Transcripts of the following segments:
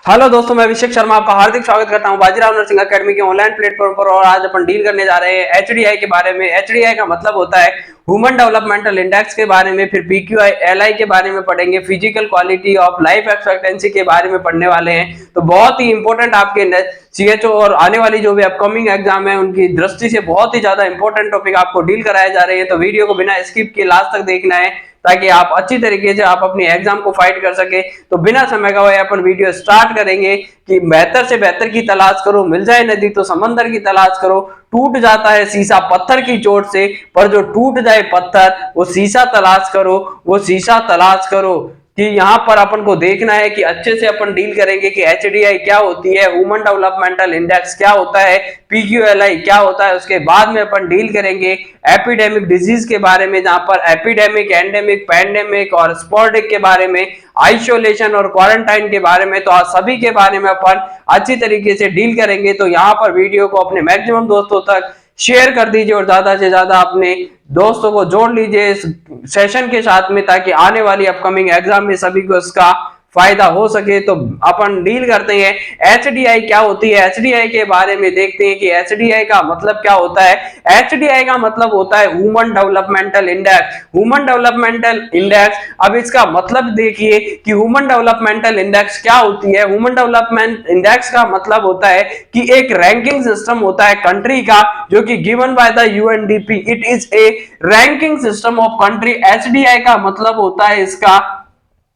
Hello दोस्तों, मैं अभिषेक शर्मा आपका हार्दिक स्वागत करता हूं बाजीराव नर्सिंग एकेडमी के ऑनलाइन प्लेटफॉर्म पर। और आज अपन डील करने जा रहे हैं एचडीआई के बारे में। एचडीआई का मतलब होता है ह्यूमन डेवलपमेंटल इंडेक्स के बारे में, फिर पीक्यूआई एलआई के बारे में पढ़ेंगे, physical quality of life expectancy के बारे में पढ़ने वाले हैं। तो बहुत ही इंपॉर्टेंट आपके सीएचओ और आने वाली जो भी अपकमिंग एग्जाम है उनकी दृष्टि से बहुत ही ज्यादा इंपॉर्टेंट टॉपिक आपको डील कराए जा रहे हैं। तो वीडियो को बिना स्किप किए लास्ट तक देखना है ताकि आप अच्छी तरीके से आप अपनी एग्जाम को फाइट कर सके। तो बिना समय गवाए अपन वीडियो स्टार्ट करेंगे कि बेहतर से बेहतर की तलाश करो, मिल जाए नदी तो समंदर की तलाश करो। टूट जाता है शीशा पत्थर की चोट से, पर जो टूट जाए पत्थर वो शीशा तलाश करो, वो शीशा तलाश करो। कि यहाँ पर अपन को देखना है कि अच्छे से अपन डील करेंगे कि एचडीआई क्या होती है, ह्यूमन डेवलपमेंटल इंडेक्स क्या होता है, पीक्यूएलआई क्या होता है। उसके बाद में अपन डील करेंगे एपिडेमिक डिजीज के बारे में, जहां पर एपिडेमिक, एंडेमिक, पैंडेमिक और स्पोर्डिक के बारे में, आइसोलेशन और क्वारंटाइन के बारे में। तो आज सभी के बारे में अपन अच्छी तरीके से डील करेंगे। तो यहाँ पर वीडियो को अपने मैक्सिमम दोस्तों तक शेयर कर दीजिए और ज्यादा से ज्यादा अपने दोस्तों को जोड़ लीजिए इस सेशन के साथ में, ताकि आने वाली अपकमिंग एग्जाम में सभी को इसका फायदा हो सके। तो अपन डील करते हैं एचडीआई क्या होती है। एचडीआई के बारे में देखते हैं कि एचडीआई का मतलब क्या होता है। एचडीआई का मतलब होता है human developmental index. Human developmental index, अब इसका मतलब देखिए कि ह्यूमन डेवलपमेंटल इंडेक्स क्या होती है। ह्यूमन डेवलपमेंट इंडेक्स का मतलब होता है कि एक रैंकिंग सिस्टम होता है कंट्री का, जो कि given by the UNDP. It is a ranking system of country. HDI का मतलब होता है इसका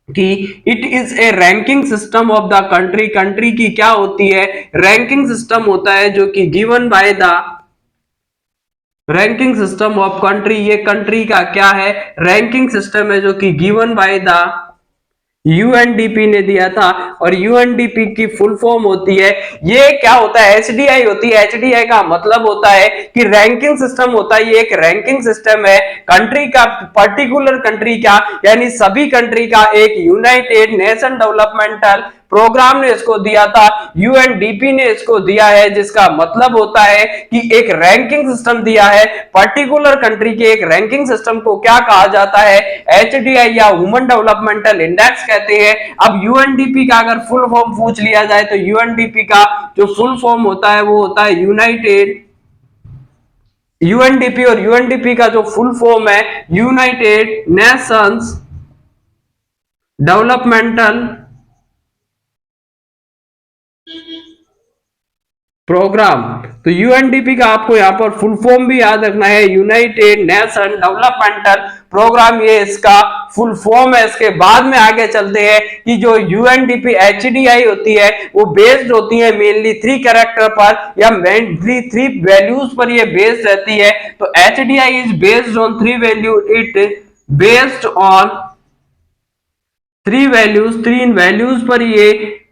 कि it is a ranking system of the country. Country की क्या होती है, रैंकिंग सिस्टम होता है, जो कि given by the ranking system of country. ये कंट्री का क्या है, रैंकिंग सिस्टम है, जो कि गिवन बाय द यूएनडीपी ने दिया था। और यूएनडीपी की फुल फॉर्म होती है, ये क्या होता है, एचडीआई होती है। एचडीआई का मतलब होता है कि रैंकिंग सिस्टम होता है। ये एक रैंकिंग सिस्टम है कंट्री का, पर्टिकुलर कंट्री का, यानी सभी कंट्री का एक यूनाइटेड नेशन डेवलपमेंटल प्रोग्राम ने इसको दिया था, यूएनडीपी ने इसको दिया है। जिसका मतलब होता है कि एक रैंकिंग सिस्टम दिया है पर्टिकुलर कंट्री के। एक रैंकिंग सिस्टम को क्या कहा जाता है, एचडीआई या ह्यूमन डेवलपमेंटल इंडेक्स कहते हैं। अब यूएनडीपी का अगर फुल फॉर्म पूछ लिया जाए तो यूएनडीपी का जो फुल फॉर्म होता है वो होता है यूनाइटेड, यूएनडीपी, और यूएनडीपी का जो फुल फॉर्म है यूनाइटेड नेशंस डेवलपमेंटल प्रोग्राम। तो यूएनडीपी का आपको यहाँ पर फुल फॉर्म भी याद रखना है, यूनाइटेड नेशन डेवलपमेंटल प्रोग्राम, ये इसका फुल फॉर्म है। इसके बाद में आगे चलते हैं कि जो यूएनडीपी एचडीआई होती है वो बेस्ड होती है मेनली 3 कैरेक्टर पर या मेनली 3 वैल्यूज पर ये बेस्ड रहती है। तो HDI is based on 3 value, it based on 3 values, 3 values पर ये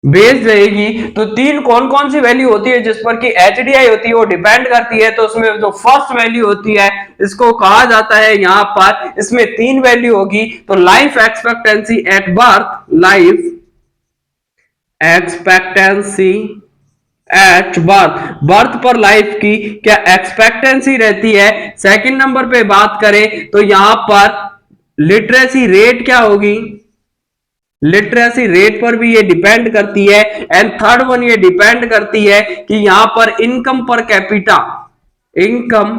बेस्ड रहेगी। तो 3 कौन कौन सी वैल्यू होती है जिस पर कि एचडीआई होती है, वो डिपेंड करती है। तो उसमें जो फर्स्ट वैल्यू होती है इसको कहा जाता है, यहां पर इसमें 3 वैल्यू होगी। तो life expectancy at birth, life expectancy at birth, birth पर लाइफ की क्या एक्सपेक्टेंसी रहती है। सेकंड नंबर पे बात करें तो यहां पर लिटरेसी रेट क्या होगी, लिटरेसी रेट पर भी ये डिपेंड करती है। एंड थर्ड वन ये डिपेंड करती है कि यहां पर income per capita, income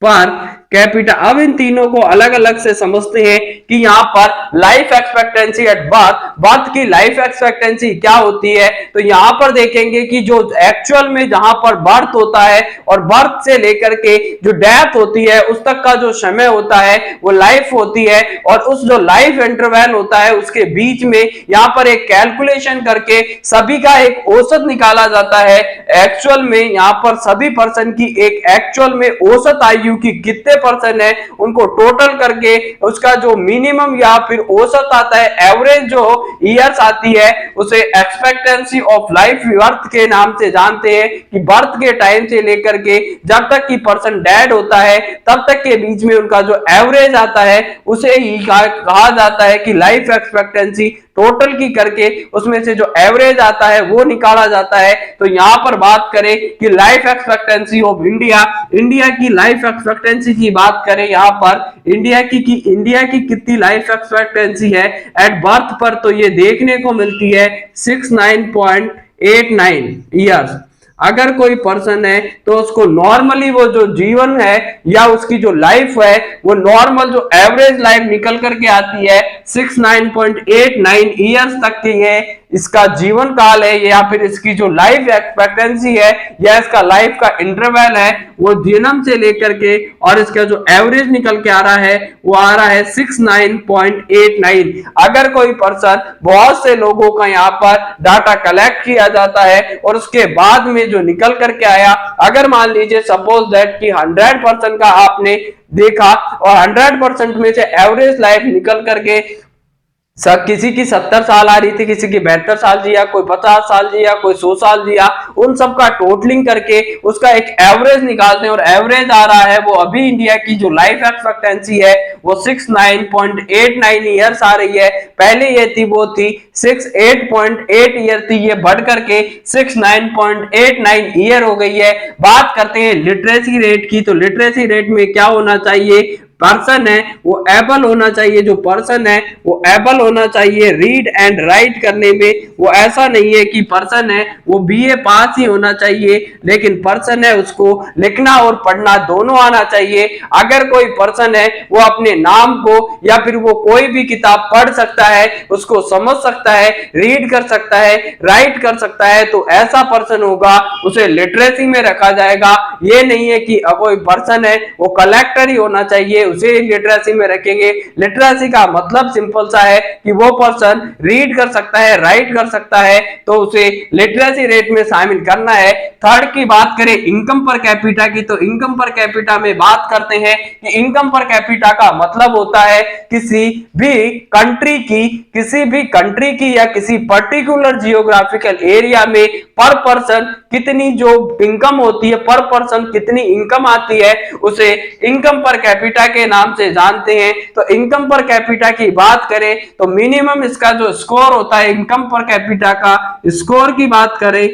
per capita. अब इन तीनों को अलग अलग से समझते हैं कि यहां पर life expectancy at birth, birth की लाइफ एक्सपेक्टेंसी क्या होती है। तो यहां पर देखेंगे कि जो एक्चुअल में जहां पर बर्थ होता है और बर्थ से लेकर के जो डेथ होती है उस तक का जो समय होता है वो लाइफ होती है। और उस जो लाइफ इंटरवल होता है उसके बीच में यहां पर एक कैलकुलेशन करके सभी का एक औसत निकाला जाता है। एक्चुअल में यहां पर सभी पर्सन की एक एक्चुअल में औसत आयु की कितने पर्सन है उनको टोटल करके उसका जो मिनिमम या फिर औसत आता है, एवरेज जो ईयर्स आती है, उसे एक्सपेक्टेंसी ऑफ लाइफ बर्थ के नाम से जानते हैं। कि बर्थ के टाइम से लेकर के जब तक कि पर्सन डेड होता है तब तक के बीच में उनका जो एवरेज आता है उसे ही कहा जाता है कि लाइफ एक्सपेक्टेंसी टोटल की करके उसमें से जो एवरेज आता है वो निकाला जाता है। तो यहाँ पर बात करें कि life expectancy of India, India की लाइफ एक्सपेक्टेंसी की बात करें यहाँ पर इंडिया की कितनी लाइफ एक्सपेक्टेंसी है एट बर्थ पर, तो ये देखने को मिलती है 69.89 ईयर्स। अगर कोई पर्सन है तो उसको नॉर्मली वो जो जीवन है या उसकी जो लाइफ है वो नॉर्मल जो एवरेज लाइफ निकल करके आती है 69.89 ईयर्स तक की है इसका जीवन काल है, या फिर इसकी जो लाइफ एक्सपेक्टेंसी है या इसका लाइफ का इंटरवल है वो जन्म से लेकर के और इसका जो एवरेज निकल के आ रहा है वो आ रहा है 69.89। अगर कोई पर्सन, बहुत से लोगों का यहाँ पर डाटा कलेक्ट किया जाता है और उसके बाद में जो निकल करके आया, अगर मान लीजिए सपोज दैट कि 100% का आपने देखा और 100% में से एवरेज लाइफ निकल करके किसी की 70 साल आ रही थी, किसी की 72 साल जिया, कोई 50 साल जिया, कोई 100 साल जिया, उन सब का टोटलिंग करके उसका एक एवरेज निकालते हैं और एवरेज आ रहा है वो अभी इंडिया की जो लाइफ एक्सपेक्टेंसी है वो 69.89 ईयर्स आ रही है। पहले ये थी वो थी 68.8 ईयर थी, ये बढ़ करके 69.89 ईयर हो गई है। बात करते हैं लिटरेसी रेट की, तो लिटरेसी रेट में क्या होना चाहिए, पर्सन है वो एबल होना चाहिए, जो पर्सन है वो एबल होना चाहिए रीड एंड राइट करने में। वो ऐसा नहीं है कि पर्सन है वो बीए पास ही होना चाहिए, लेकिन पर्सन है उसको लिखना और पढ़ना दोनों आना चाहिए। अगर कोई पर्सन है वो अपने नाम को या फिर वो कोई भी किताब पढ़ सकता है, उसको समझ सकता है, रीड कर सकता है, राइट कर सकता है, तो ऐसा पर्सन होगा, उसे लिटरेसी में रखा जाएगा। ये नहीं है कि कोई पर्सन है वो कलेक्टर ही होना चाहिए उसे लिटरेसी में रखेंगे। लिटरेसी का मतलब सिंपल सा है कि वो पर्सन रीड कर सकता है, राइट कर सकता है, तो उसे लिटरेसी रेट में शामिल करना है। थर्ड की बात करें इनकम पर कैपिटा की, तो इनकम पर कैपिटा में बात करते हैं कि इनकम पर कैपिटा का मतलब होता है किसी भी कंट्री की या किसी पर्टिकुलर जियोग्राफिकल एरिया में पर पर्सन कितनी जो इनकम होती है, पर पर्सन कितनी इनकम आती है, उसे इनकम पर कैपिटा के नाम से जानते हैं। तो इनकम पर कैपिटा की बात करें तो मिनिमम इसका जो स्कोर होता है इनकम पर कैपिटा का, स्कोर की बात करें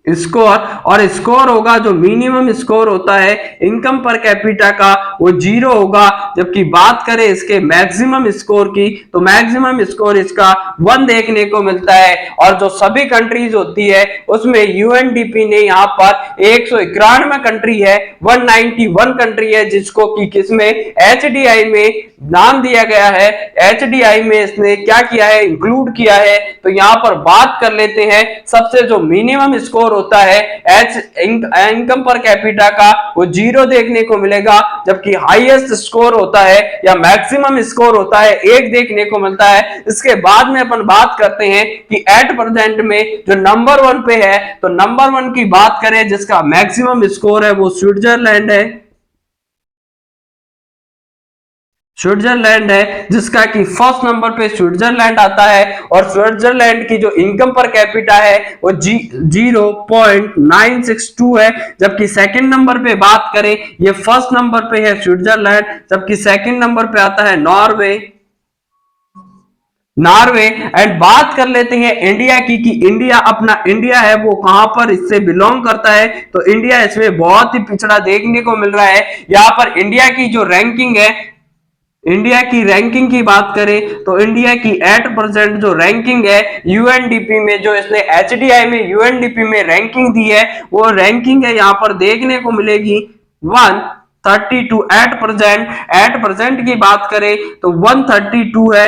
स्कोर, और स्कोर होगा जो मिनिमम स्कोर होता है इनकम पर कैपिटा का वो 0 होगा। जबकि बात करें इसके मैक्सिमम स्कोर की तो मैक्सिमम स्कोर इसका 1 देखने को मिलता है। और जो सभी कंट्रीज होती है उसमें यूएनडीपी ने यहाँ पर 191 कंट्री है, 191 कंट्री है, जिसको कि किसमें एचडीआई में नाम दिया गया है। एचडीआई में इसने क्या किया है, इंक्लूड किया है। तो यहाँ पर बात कर लेते हैं सबसे जो मिनिमम स्कोर होता है इनकम पर कैपिटा का वो 0 देखने को मिलेगा, जबकि हाईएस्ट स्कोर होता है या मैक्सिमम स्कोर होता है 1 देखने को मिलता है। इसके बाद में अपन बात करते हैं कि एट प्रेजेंट में जो नंबर 1 पे है, तो नंबर 1 की बात करें जिसका मैक्सिमम स्कोर है वो स्विट्जरलैंड है। स्विट्जरलैंड है जिसका कि फर्स्ट नंबर पे स्विट्जरलैंड आता है, और स्विट्जरलैंड की जो इनकम पर कैपिटा है वो 0.962 है। जबकि सेकंड नंबर पे बात करें, ये फर्स्ट नंबर पे है स्विट्जरलैंड, जबकि सेकंड नंबर पे आता है नॉर्वे। एंड बात कर लेते हैं इंडिया की कि इंडिया है वो कहां पर इससे बिलोंग करता है। तो इंडिया इसमें बहुत ही पिछड़ा देखने को मिल रहा है। यहाँ पर इंडिया की जो रैंकिंग है, इंडिया की रैंकिंग की बात करें तो इंडिया की एट प्रेजेंट जो रैंकिंग है यूएनडीपी में, जो इसने एचडीआई में यूएनडीपी में रैंकिंग दी है, वो रैंकिंग है यहाँ पर देखने को मिलेगी 132 एट प्रेजेंट की बात करें तो 132 है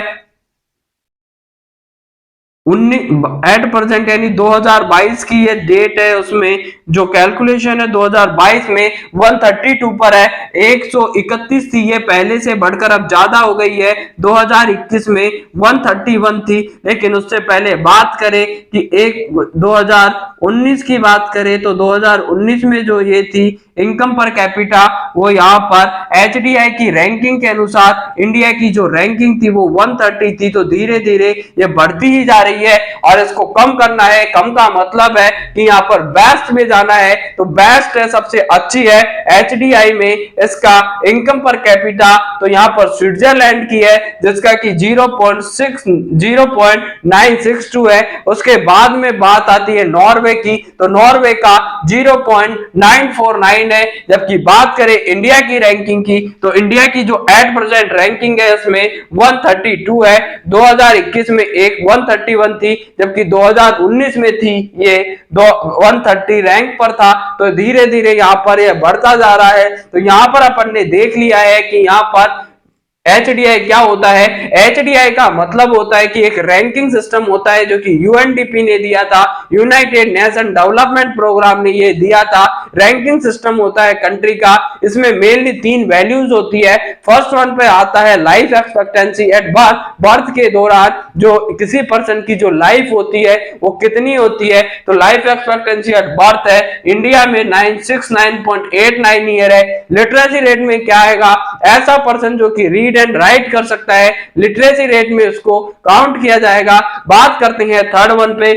एट प्रेजेंट, यानी 2022 की ये डेट है, उसमें जो कैलकुलेशन है 2022 में 132 पर है। 131 थी ये पहले से बढ़कर अब ज्यादा हो गई है, 2021 में 131 थी। लेकिन उससे पहले बात करें कि 2019 की बात करें तो 2019 में जो ये थी इनकम पर कैपिटा, वो यहाँ पर एचडीआई की रैंकिंग के अनुसार इंडिया की जो रैंकिंग थी वो 130 थी। तो धीरे धीरे ये बढ़ती ही जा रही रही है और इसको कम करना है। कम का मतलब है कि यहाँ पर बेस्ट में जाना है, तो बेस्ट है, सबसे अच्छी है एचडीआई में। इसका इनकम पर कैपिटा तो यहाँ पर स्विट्जरलैंड की है जिसका कि 0.962 है। उसके बाद में बात आती है नॉर्वे की, तो नॉर्वे का 0.949 है। जबकि बात करें इंडिया की रैंकिंग की, तो इंडिया की जो एट प्रेजेंट रैंकिंग है उसमें 132 है। 2021 में एक 131 थी, जबकि 2019 में थी ये 130 रैंक पर था। तो धीरे धीरे यहाँ पर यह बढ़ता जा रहा है। तो यहाँ पर अपन ने देख लिया है कि यहाँ पर एचडीआई क्या होता है। एचडीआई का मतलब होता है कि एक रैंकिंग सिस्टम होता है जो कि यूएनडीपी ने दिया था, यूनाइटेड नेशन डेवलपमेंट प्रोग्राम ने ये दिया था। रैंकिंग सिस्टम होता है कंट्री का। इसमें मेनली 3 वैल्यूज होती है। फर्स्ट वन पे आता है life expectancy at birth, birth के दौरान जो किसी पर्सन की जो लाइफ होती है वो कितनी होती है। तो लाइफ एक्सपेक्टेंसी एट बर्थ है इंडिया में 969.89 ईयर है। लिटरेसी रेट में क्या आएगा, ऐसा पर्सन जो कि रीड एंड राइट कर सकता है, लिटरेसी रेट में उसको काउंट किया जाएगा। बात करते हैं थर्ड वन पे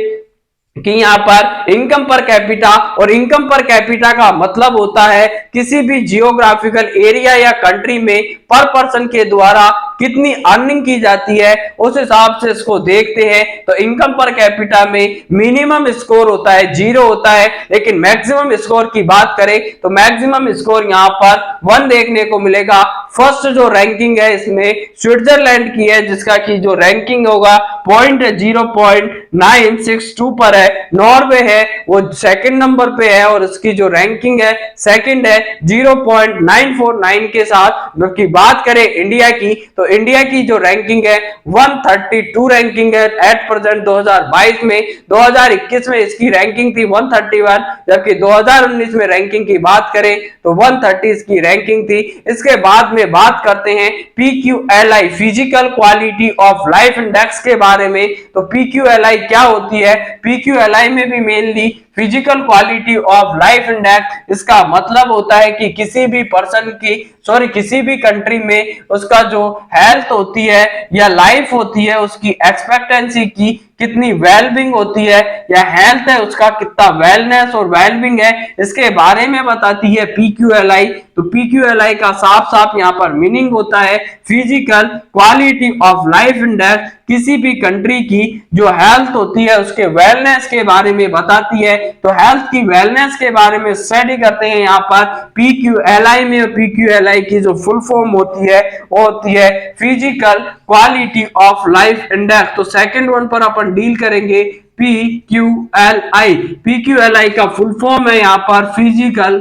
कि यहाँ पर इनकम पर कैपिटा, और इनकम पर कैपिटा का मतलब होता है किसी भी जियोग्राफिकल एरिया या कंट्री में पर पर्सन के द्वारा कितनी अर्निंग की जाती है, उस हिसाब से इसको देखते हैं। तो इनकम पर कैपिटा में मिनिमम स्कोर होता है 0 होता है, लेकिन मैक्सिमम स्कोर की बात करें तो मैक्सिमम स्कोर यहाँ पर 1 देखने को मिलेगा। फर्स्ट जो रैंकिंग है इसमें स्विट्जरलैंड की है जिसका की जो रैंकिंग होगा पॉइंट 0.962 पर है। नॉर्वे है वो सेकंड नंबर पे है और इसकी जो रैंकिंग है सेकंड है 0.949 के साथ। जबकि बात करें इंडिया की, तो इंडिया की जो रैंकिंग है 132 रैंकिंग है एट प्रेजेंट 2022 में। 2021 में इसकी रैंकिंग थी 131, जबकि 2019 में रैंकिंग की बात करें तो 130 इसकी रैंकिंग थी। इसके बाद में बात करते हैं PQLI physical quality of life index के बारे में। तो PQLI क्या होती है, PQLI में भी mainly physical quality of life index, इसका मतलब होता है कि किसी भी पर्सन की किसी भी कंट्री में उसका जो हेल्थ होती है या लाइफ होती है उसकी एक्सपेक्टेंसी की कितनी वेलबिंग होती है, या हेल्थ है उसका कितना वेलनेस और वेलबिंग है, इसके बारे में बताती है PQLI। तो PQLI का साफ साफ यहाँ पर मीनिंग होता है physical quality of life index, किसी भी कंट्री की जो हेल्थ होती है उसके वेलनेस के बारे में बताती है। तो हेल्थ की वेलनेस के बारे में स्टडी करते हैं यहाँ पर PQLI में। और PQLI की जो फुल फॉर्म होती है वो होती है physical quality of life index. तो सेकंड वन पर अपन डील करेंगे PQLI। PQLI का फुल फॉर्म है यहाँ पर physical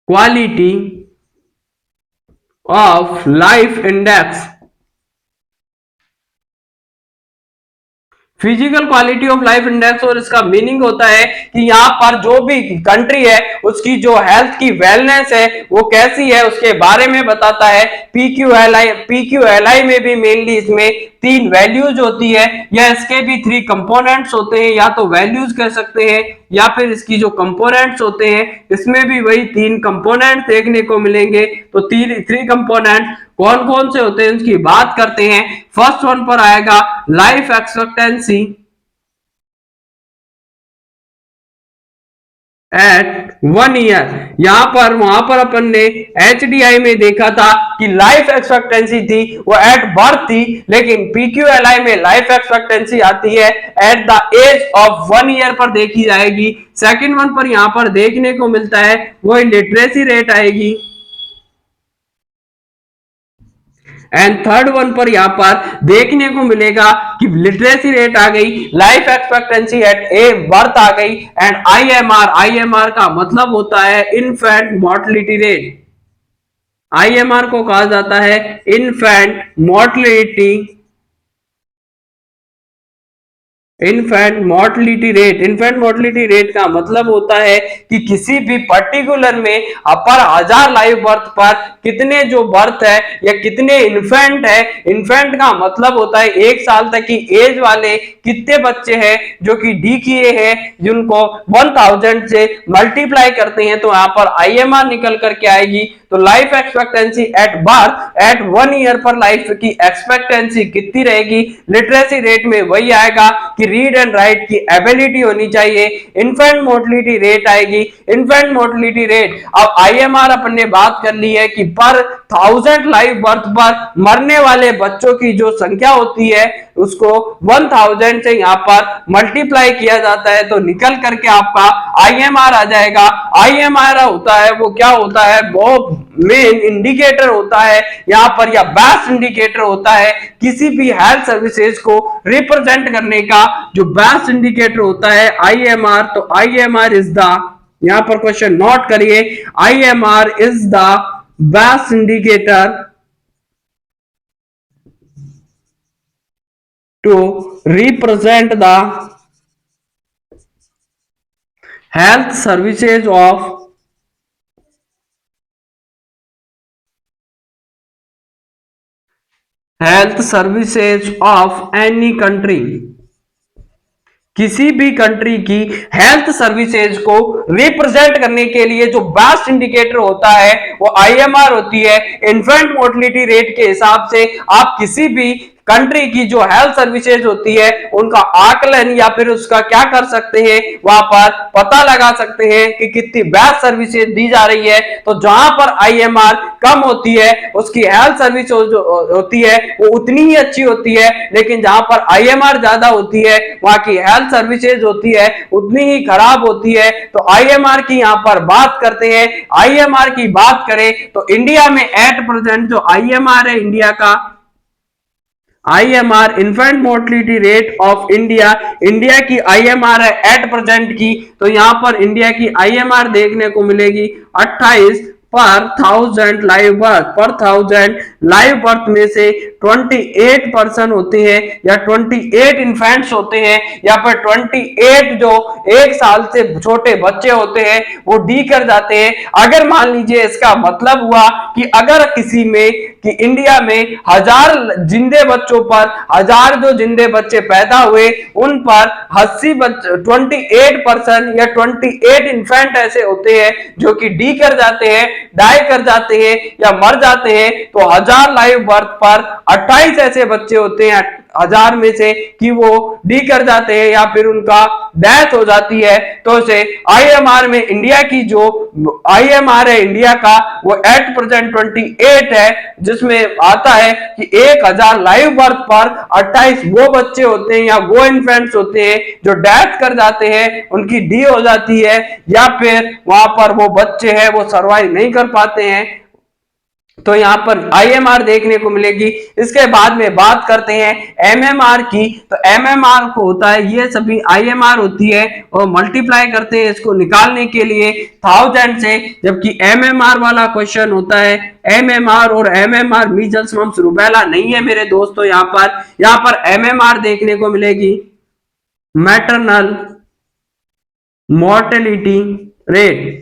quality of life index. Physical quality of life index, और इसका मीनिंग होता है कि यहाँ पर जो भी कंट्री है उसकी जो हेल्थ की वेलनेस है वो कैसी है उसके बारे में बताता है PQLI में भी मेनली इसमें 3 वैल्यूज होती है, या इसके भी 3 कंपोनेंट्स होते हैं, या तो वैल्यूज कह सकते हैं या फिर इसकी जो कंपोनेंट्स होते हैं इसमें भी वही 3 कंपोनेंट्स देखने को मिलेंगे। तो 3 कंपोनेंट्स कौन कौन से होते हैं उसकी बात करते हैं। फर्स्ट वन पर आएगा लाइफ एक्सपेक्टेंसी एट 1 ईयर। यहां पर वहां पर अपन ने एचडीआई में देखा था कि लाइफ एक्सपेक्टेंसी थी वो एट बर्थ थी, लेकिन PQLI में लाइफ एक्सपेक्टेंसी आती है at the age of 1 year पर देखी जाएगी। सेकंड वन पर यहां पर देखने को मिलता है वो लिटरेसी रेट आएगी, एंड थर्ड वन पर यहां पर देखने को मिलेगा कि लिटरेसी रेट आ गई, life expectancy at a birth आ गई, एंड आईएमआर का मतलब होता है इन्फेंट मोर्टलिटी रेट। आईएमआर को कहा जाता है infant mortality infant mortality rate. Infant mortality rate का मतलब होता है कि किसी भी पर्टिकुलर में पर 1000 लाइव बर्थ पर कितने जो बर्थ है या कितने इन्फेंट है। इन्फेंट का मतलब होता है 1 साल तक की एज वाले कितने बच्चे हैं जो कि डी किए हैं, जिनको 1000 से मल्टीप्लाई करते हैं तो यहां पर आईएमआर निकल करके आएगी। तो life expectancy at birth eight 1 year पर लाइफ की एक्सपेक्टेंसी कितनी रहेगी। लिटरेसी रेट में वही आएगा कि रीड एंड राइट की एबिलिटी होनी चाहिए। इन्फेंट मोर्टलिटी रेट आएगी। इन्फेंट मोर्टलिटी रेट, अब आईएमआर अपन ने बात कर ली है कि पर 1000 लाइव बर्थ पर मरने वाले बच्चों की जो संख्या होती है उसको 1000 से यहां पर मल्टीप्लाई किया जाता है तो निकल करके आपका आईएमआर आ जाएगा। आईएमआर होता है वो क्या होता है, वो मेन इंडिकेटर होता है यहां पर, या बेस्ट इंडिकेटर होता है किसी भी हेल्थ सर्विसेज को रिप्रेजेंट करने का। जो बेस्ट इंडिकेटर होता है आईएमआर, तो आईएमआर इज द, यहां पर क्वेश्चन नोट करिए, IMR is the best indicator to represent the health services of any country। किसी भी कंट्री की हेल्थ सर्विसेज को रिप्रेजेंट करने के लिए जो बेस्ट इंडिकेटर होता है वो आईएमआर होती है। इन्फेंट मोर्टलिटी रेट के हिसाब से आप किसी भी कंट्री की जो हेल्थ सर्विसेज होती है उनका आकलन या फिर उसका क्या कर सकते हैं, वहां पर पता लगा सकते हैं कि कितनी बेस्ट सर्विसेज दी जा रही है। तो जहां पर आईएमआर कम होती है उसकी हेल्थ सर्विस जो होती है वो उतनी ही अच्छी होती है, लेकिन जहां पर आईएमआर ज्यादा होती है वहां की हेल्थ सर्विसेज होती है उतनी ही खराब होती है। तो आईएमआर की यहां पर बात करते हैं। आईएमआर की बात करें तो इंडिया में एट प्रेजेंट जो आईएमआर है इंडिया का, IMR infant mortality rate of India, India की आईएमआर है एट प्रेजेंट की, तो यहां पर इंडिया की आईएमआर देखने को मिलेगी 28 पर 1000 लाइव बर्थ। पर 1000 लाइव बर्थ में से 28% होते हैं या 28 इन्फेंट्स होते हैं या फिर 28 जो 1 साल से छोटे बच्चे होते हैं वो डी कर जाते हैं। अगर मान लीजिए इसका मतलब हुआ कि अगर किसी में कि इंडिया में 1000 जिंदे बच्चों पर 1000 जो जिंदे बच्चे पैदा हुए उन पर 28% या 28 इन्फेंट ऐसे होते हैं जो कि डी कर जाते हैं, डाई कर जाते हैं या मर जाते हैं। तो 1000 लाइव बर्थ पर 28 ऐसे बच्चे होते हैं 1000 में से कि वो डी कर जाते हैं या फिर उनका डेथ हो जाती है। तो इसे आईएमआर में इंडिया की जो आईएमआर है इंडिया का वो एट प्रेजेंट 28 है, जिसमें आता है कि 1000 लाइव बर्थ पर 28 वो बच्चे होते हैं या वो इन्फेंट्स होते हैं जो डेथ कर जाते हैं, उनकी डी हो जाती है या फिर वहां पर वो बच्चे हैं वो सर्वाइव नहीं कर पाते हैं। तो यहां पर आईएमआर देखने को मिलेगी। इसके बाद में बात करते हैं एमएमआर की। तो एमएमआर को होता है, ये सभी आईएमआर होती है और मल्टीप्लाई करते हैं इसको निकालने के लिए 1000 से, जबकि एमएमआर वाला क्वेश्चन होता है एमएमआर, और एमएमआर मीजल्स मम्स रूबेला नहीं है मेरे दोस्तों। यहां पर एमएमआर देखने को मिलेगी maternal mortality rate.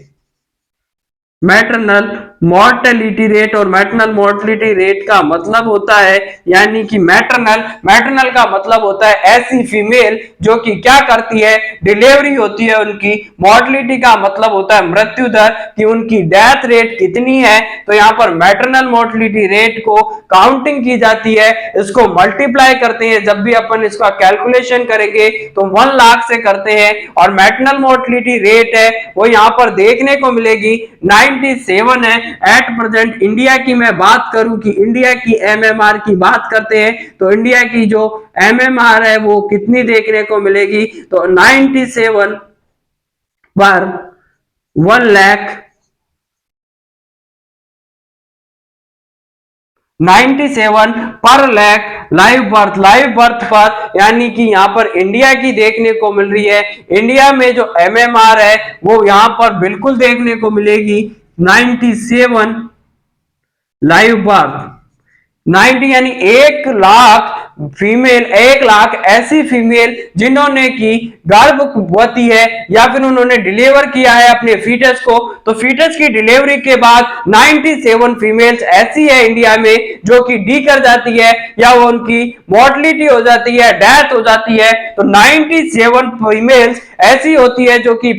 Maternal mortality rate, और मैटरनल मोर्टेलिटी रेट का मतलब होता है यानी कि मैटरनल का मतलब होता है ऐसी फीमेल जो कि क्या करती है, डिलीवरी होती है उनकी। मोर्टेलिटी का मतलब होता है मृत्यु दर, कि उनकी डेथ रेट कितनी है। तो यहाँ पर मैटरनल मोर्टेलिटी रेट को काउंटिंग की जाती है, इसको मल्टीप्लाई करते हैं। जब भी अपन इसका कैलकुलेशन करेंगे तो 1 लाख से करते हैं, और मैटरनल मोर्टेलिटी रेट है वो यहाँ पर देखने को मिलेगी 97 है एट प्रेजेंट। इंडिया की मैं बात करूं कि इंडिया की एमएमआर की बात करते हैं तो इंडिया की जो एमएमआर है वो कितनी देखने को मिलेगी, तो 97 पर 1 लाख 97 पर लाख लाइव बर्थ पर, यानी कि यहां पर इंडिया की देखने को मिल रही है। इंडिया में जो एमएमआर है वो यहां पर बिल्कुल देखने को मिलेगी 97 लाइव बर्थ। 90 यानी 1 लाख फीमेल, 1 लाख ऐसी फीमेल जिन्होंने की गर्भवती है या फिर उन्होंने डिलीवर किया है अपने फीटस को, तो फीटस की डिलीवरी के बाद 97 फीमेल्स ऐसी है इंडिया में जो कि डी कर जाती है या वो उनकी मॉर्टलिटी हो जाती है, डेथ हो जाती है। तो 97 फीमेल्स ऐसी होती है जो कि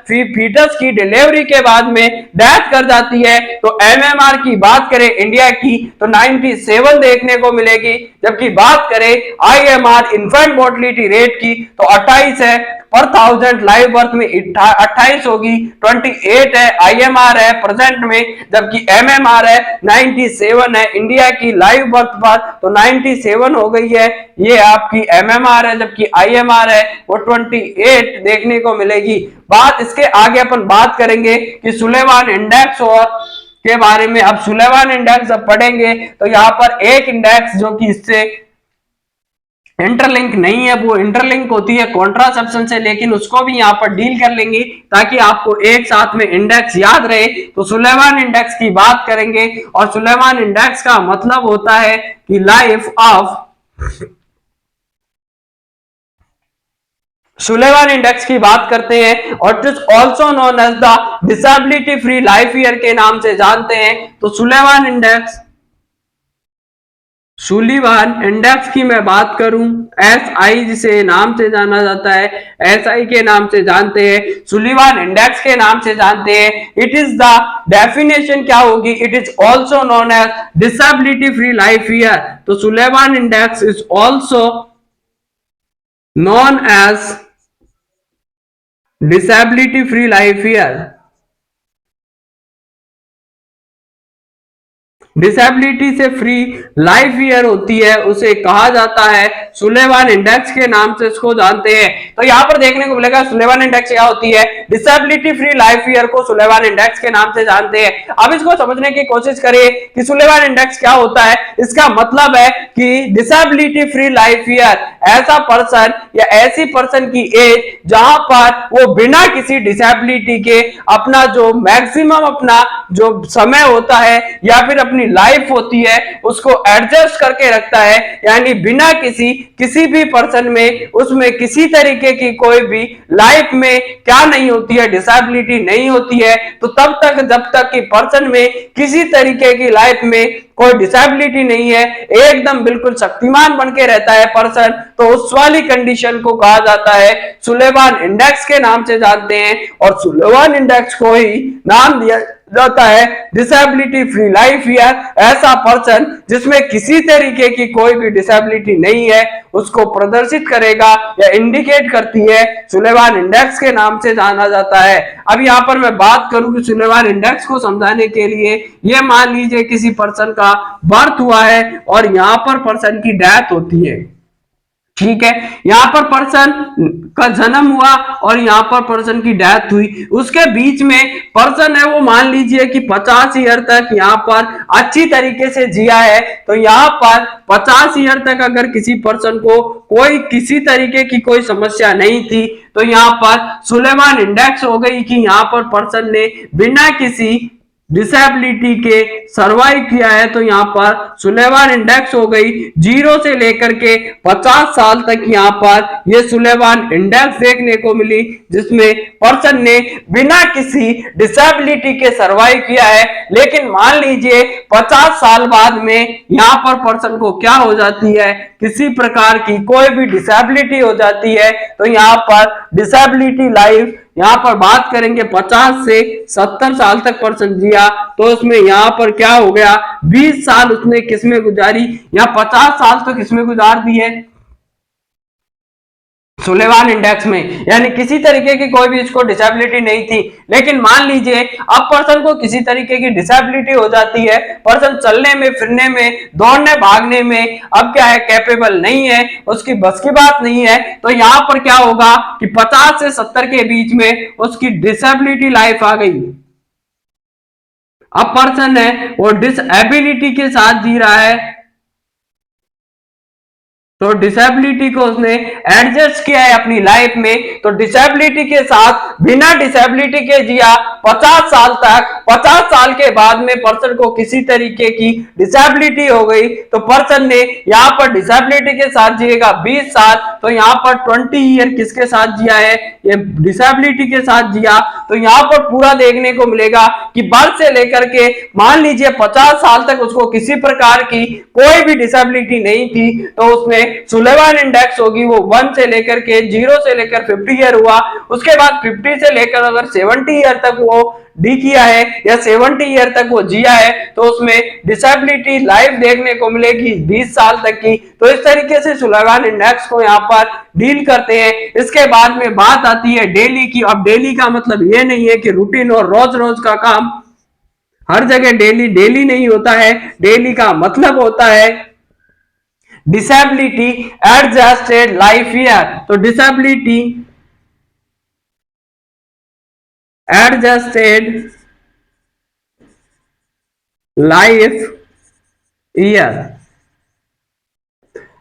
फीटस की डिलीवरी के बाद में डेथ कर जाती है। तो एमएमआर की बात करें इंडिया की तो 97 देखने को मिलेगी, जबकि बात करें आईएमआर इन्फेंट मोर्टलिटी रेट की तो 28 है पर 1000 लाइव बर्थ में 28 होगी, 28 है आईएमआर है प्रेजेंट में, जबकि एमएमआर है 97 है इंडिया की लाइव बर्थ पर, तो 97 हो गई है ये आपकी एमएमआर है, जबकि आईएमआर है वो 28 देखने को मिलेगी। बात इसके आगे अपन बात करेंगे कि सुलेवान इंडेक्स और के बारे में। अब सुलेवान इंडेक्स जब पढ़ेंगे तो यहाँ पर एक इंडेक्स जो कि इससे इंटरलिंक नहीं है, वो इंटरलिंक होती है कॉन्ट्रासेप्शन से, लेकिन उसको भी यहाँ पर डील कर लेंगे ताकि आपको एक साथ में इंडेक्स याद रहे। तो सुलेवान इंडेक्स की बात करेंगे और सुलेवान इंडेक्स का मतलब होता है कि लाइफ ऑफ सुलेवान इंडेक्स की बात करते हैं और it is also known as the disability free life year के नाम से जानते हैं। तो सुलेवान इंडेक्स, सुलिवान इंडेक्स की मैं बात करूं, एसआई जिसे नाम से जाना जाता है, एसआई के नाम से जानते हैं, सुलिवान इंडेक्स के नाम से जानते हैं। इट इज द डेफिनेशन क्या होगी, it is also known as disability free life year. तो Sullivan index is also known as disability free life year. Disability से फ्री लाइफ ईयर होती है उसे कहा जाता है सुलेवान इंडेक्स के नाम से इसको जानते हैं। तो यहां पर देखने को मिलेगा सुलेवान इंडेक्स क्या होती है, डिसेबिलिटी फ्री लाइफ ईयर को सुलेवान इंडेक्स के नाम से जानते हैं। अब इसको समझने की कोशिश करिए कि सुलेवान इंडेक्स क्या होता है। इसका मतलब है कि डिसेबिलिटी फ्री लाइफ ईयर, ऐसा पर्सन या ऐसी पर्सन की एज जहां पर वो बिना किसी डिसेबिलिटी के अपना जो मैक्सिमम अपना जो समय होता है या फिर अपनी लाइफ होती है उसको एडजस्ट करके रखता है, यानी बिना किसी भी पर्सन में उसमें किसी तरीके की कोई भी लाइफ में क्या नहीं होती है, डिसेबिलिटी नहीं होती है। तो तब तक जब तक कि पर्सन में किसी तरीके की लाइफ में कोई डिसेबिलिटी नहीं है, एकदम बिल्कुल शक्तिमान बन के रहता है पर्सन, तो उस वाली कंडीशन को कहा जाता है सुलेवान इंडेक्स के नाम से जानते हैं। और सुलेवान इंडेक्स को ही नाम दिया जाता है डिसेबिलिटी फ्री लाइफ ईयर। ऐसा पर्सन जिसमें किसी तरीके की कोई भी डिसेबिलिटी नहीं है उसको प्रदर्शित करेगा या इंडिकेट करती है, सुलेवान इंडेक्स के नाम से जाना जाता है। अब यहाँ पर मैं बात करूं कि सुलेवान इंडेक्स को समझाने के लिए ये मान लीजिए किसी पर्सन का बर्थ हुआ है और यहाँ पर पर्सन की डेथ होती है, ठीक है, यहां पर पर्सन का जन्म हुआ और यहां पर पर्सन की डेथ हुई, उसके बीच में पर्सन है वो मान लीजिए कि 50 ईयर तक यहां पर अच्छी तरीके से जिया है। तो यहां पर 50 ईयर तक अगर किसी पर्सन को कोई किसी तरीके की कोई समस्या नहीं थी तो यहां पर सुलेवान इंडेक्स हो गई कि यहां पर पर्सन ने बिना किसी डिसेबिलिटी के सर्वाइव किया है। तो यहाँ पर सुलेवान इंडेक्स हो गई 0 से लेकर के 50 साल तक यहाँ पर ये सुलेवान इंडेक्स देखने को मिली, जिसमें पर्सन ने बिना किसी डिसेबिलिटी के सर्वाइव किया है। लेकिन मान लीजिए 50 साल बाद में यहाँ पर पर्सन को क्या हो जाती है, किसी प्रकार की कोई भी डिसेबिलिटी हो जाती है, तो यहाँ पर डिसेबिलिटी लाइफ यहाँ पर बात करेंगे 50 से 70 साल तक पर्सन जिया, तो उसमें यहाँ पर क्या हो गया, 20 साल उसने किसमें गुजारी या 50 साल तो किसमें गुजार दिए, सुलेवान इंडेक्स में, यानी किसी तरीके की कोई भी इसको डिसेबिलिटी नहीं थी। लेकिन मान लीजिए अब पर्सन को किसी तरीके की डिसेबिलिटी हो जाती है, पर्सन चलने में, फिरने में, दौड़ने भागने में अब क्या है, कैपेबल नहीं है, उसकी बस की बात नहीं है। तो यहाँ पर क्या होगा कि 50 से 70 के बीच में उसकी डिसेबिलिटी लाइफ आ गई। अब पर्सन है वो डिसेबिलिटी के साथ जी रहा है, तो तो डिसेबिलिटी को उसने एडजस्ट किया है अपनी लाइफ में, तो डिसेबिलिटी के साथ बिना डिसेबिलिटी के जिया 50 साल तक। 50 साल के बाद में पर्सन को किसी तरीके की डिसेबिलिटी हो गई तो पर्सन ने यहाँ पर डिसेबिलिटी के साथ जिएगा 20 साल। तो यहाँ पर 20 ईयर किसके साथ जिया है, ये डिसेबिलिटी के साथ जिया। तो यहाँ पर पूरा देखने को मिलेगा कि बर्थ से लेकर के मान लीजिए 50 साल तक उसको किसी प्रकार की कोई भी डिसेबिलिटी नहीं थी, तो उसमें सुलेवन इंडेक्स होगी वो 1 से लेकर के 0 से लेकर 50 ईयर हुआ। उसके बाद 50 से लेकर अगर 70 ईयर तक वो डी किया है या 70 ईयर तक वो जिया है तो उसमें डिसेबिलिटी लाइफ देखने को मिलेगी 20 साल तक की। तो इस तरीके से सुलेवन इंडेक्स को यहाँ पर डील करते हैं। इसके बाद में बात आती है डेली की। अब डेली का मतलब ये नहीं है कि रूटीन और रोज रोज का काम हर जगह डेली डेली नहीं होता है। डेली का मतलब होता है डिसेबिलिटी एडजस्टेड लाइफ ईयर। तो डिसेबिलिटी एडजस्टेड लाइफ ईयर।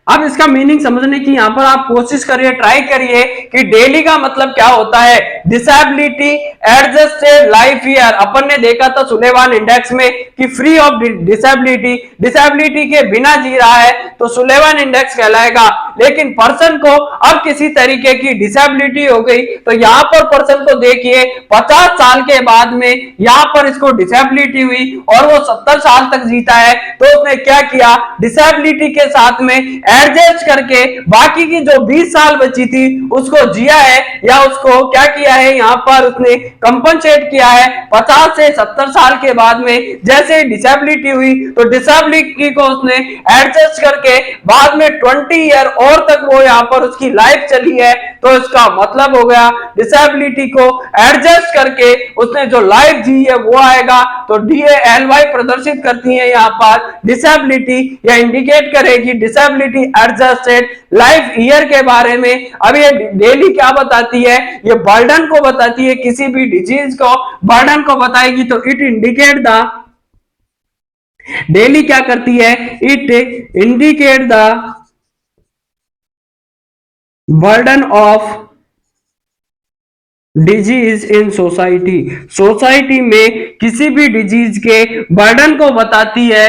अब इसका मीनिंग समझने की यहां पर आप कोशिश करिए, ट्राई करिए कि डेली का मतलब क्या होता है। डिसेबिलिटी एडजस्टेड लाइफ ईयर अपन ने देखा था सुलेवन इंडेक्स में कि फ्री ऑफ डिसेबिलिटी, डिसेबिलिटी के बिना जी रहा है तो सुलेवन इंडेक्स कहलाएगा। लेकिन पर्सन को अब किसी तरीके की डिसेबिलिटी हो गई तो यहां पर पर्सन को देखिए 50 साल के बाद में यहां पर इसको डिसेबिलिटी हुई और वो 70 साल तक जीता है। तो उसने क्या किया, डिसेबिलिटी के साथ में एडजस्ट करके बाकी की जो 20 साल बची थी उसको जिया है, या उसको क्या किया है यहाँ पर उसने कंपनसेट किया है। 50 से 70 साल के बाद में जैसे डिसेबिलिटी हुई तो डिसेबिलिटी को उसने एडजस्ट करके बाद में 20 ईयर और तक वो यहाँ पर उसकी लाइफ चली है। तो इसका मतलब हो गया डिसेबिलिटी को एडजस्ट करके उसने जो लाइफ जी है वो आएगा। तो DALY प्रदर्शित करती है यहाँ पर डिसेबिलिटी, या इंडिकेट करेगी डिसेबिलिटी एडजस्टेड लाइफ ईयर के बारे में। अब ये डेली क्या बताती है, ये बर्डन को बताती है, किसी भी डिजीज को बर्डन को बताएगी। तो इट इंडिकेट द, डेली क्या करती है, it indicate the burden of disease in society. Society में किसी भी डिजीज के बर्डन को बताती है।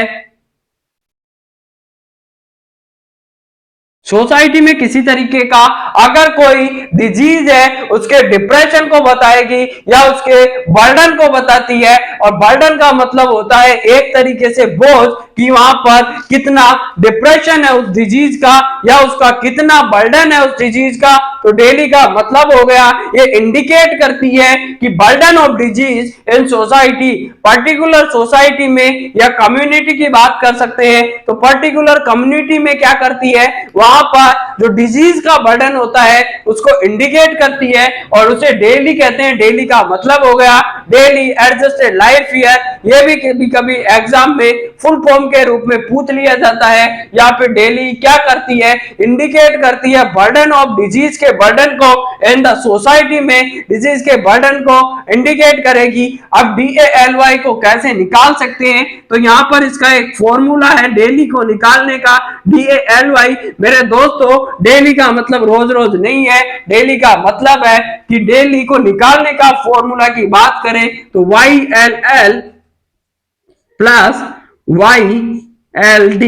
सोसाइटी में किसी तरीके का अगर कोई डिजीज है उसके डिप्रेशन को बताएगी या उसके बर्डन को बताती है। और बर्डन का मतलब होता है एक तरीके से बोझ, कि वहां पर कितना डिप्रेशन है उस डिजीज का या उसका कितना बर्डन है उस डिजीज का। तो डेली का मतलब हो गया, ये इंडिकेट करती है कि burden of disease in society, particular society में या कम्युनिटी की बात कर सकते हैं। तो पर्टिकुलर कम्युनिटी में क्या करती है, वहां पर जो डिजीज का बर्डन होता है उसको इंडिकेट करती है और उसे डेली कहते हैं। डेली का मतलब हो गया डेली एडजस्टेड लाइफ ईयर। ये भी कभी एग्जाम में फुल फॉर्म के रूप में पूछ लिया जाता है। या फिर डेली क्या करती है, इंडिकेट करती है बर्डन ऑफ डिजीज के बर्डन को इन द सोसाइटी में, डिजीज के बर्डन को इंडिकेट करेगी। अब DALY को कैसे निकाल सकते हैं, तो यहां पर इसका एक फॉर्मूला है डेली को निकालने का। DALY मेरे दोस्तों, डेली का मतलब रोज रोज नहीं है। डेली का मतलब है कि डेली को निकालने का फॉर्मूला की बात करें तो YLL plus YLD,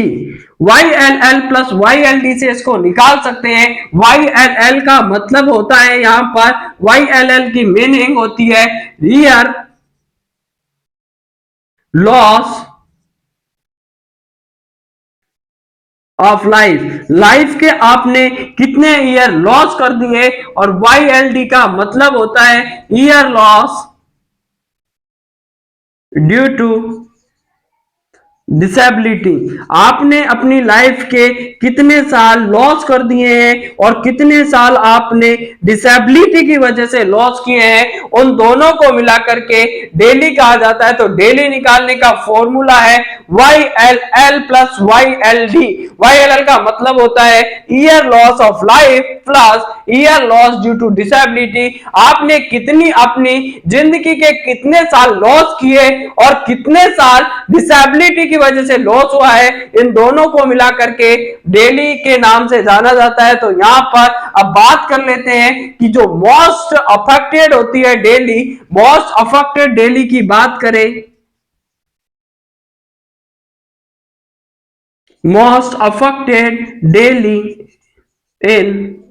YLL plus YLD से इसको निकाल सकते हैं। YLL का मतलब होता है, यहां पर YLL की मीनिंग होती है year loss of life, life के आपने कितने ईयर लॉस कर दिए। और YLD का मतलब होता है year loss due to disability, आपने अपनी लाइफ के कितने साल लॉस कर दिए हैं और कितने साल आपने डिसेबिलिटी की वजह से लॉस किए हैं, उन दोनों को मिलाकर के डेली कहा जाता है। तो डेली निकालने का फॉर्मूला है YLL प्लस YLD। YLL का मतलब होता है year loss of life plus year loss due to disability, आपने कितनी अपनी जिंदगी के कितने साल लॉस किए और कितने साल डिसेबिलिटी की वजह से लॉस हुआ है, इन दोनों को मिला करके दिल्ली के नाम से जाना जाता है। तो यहां पर अब बात कर लेते हैं कि जो मोस्ट अफेक्टेड होती है दिल्ली, मोस्ट अफेक्टेड दिल्ली की बात करें, most affected Delhi in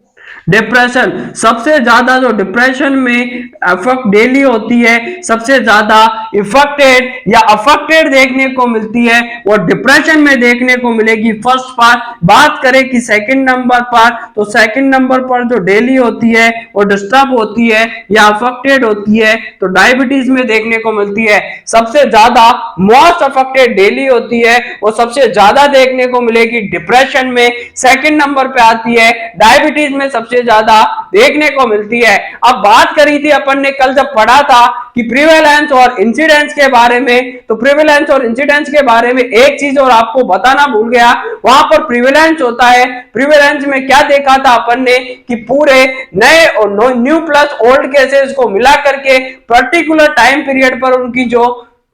depression, सबसे ज्यादा जो डिप्रेशन में अफेक्ट डेली होती है, सबसे ज्यादा इफेक्टेड या अफेक्टेड देखने को मिलती है वो डिप्रेशन में देखने को मिलेगी। फर्स्ट पर बात करें कि सेकंड नंबर पर, तो सेकंड नंबर पर जो डेली होती है वो डिस्टर्ब होती है या अफेक्टेड होती है तो डायबिटीज में देखने को मिलती है। सबसे ज्यादा मोस्ट अफेक्टेड डेली होती है वो सबसे ज्यादा देखने को मिलेगी डिप्रेशन में, सेकंड नंबर पे आती है, डायबिटीज में सबसे ज्यादा देखने को मिलती है। अब बात करी थी अपन ने कल जब पढ़ा था कि प्रिवेलेंस और इंसिडेंस के बारे में, तो प्रिवेलेंस और इंसिडेंस के बारे में एक चीज और आपको बताना भूल गया, वहां पर प्रिवेलेंस होता है, प्रिवेलेंस में क्या देखा था अपन ने कि पूरे नए और न्यू प्लस ओल्ड केसेस को मिला करके पर्टिकुलर टाइम पीरियड पर उनकी जो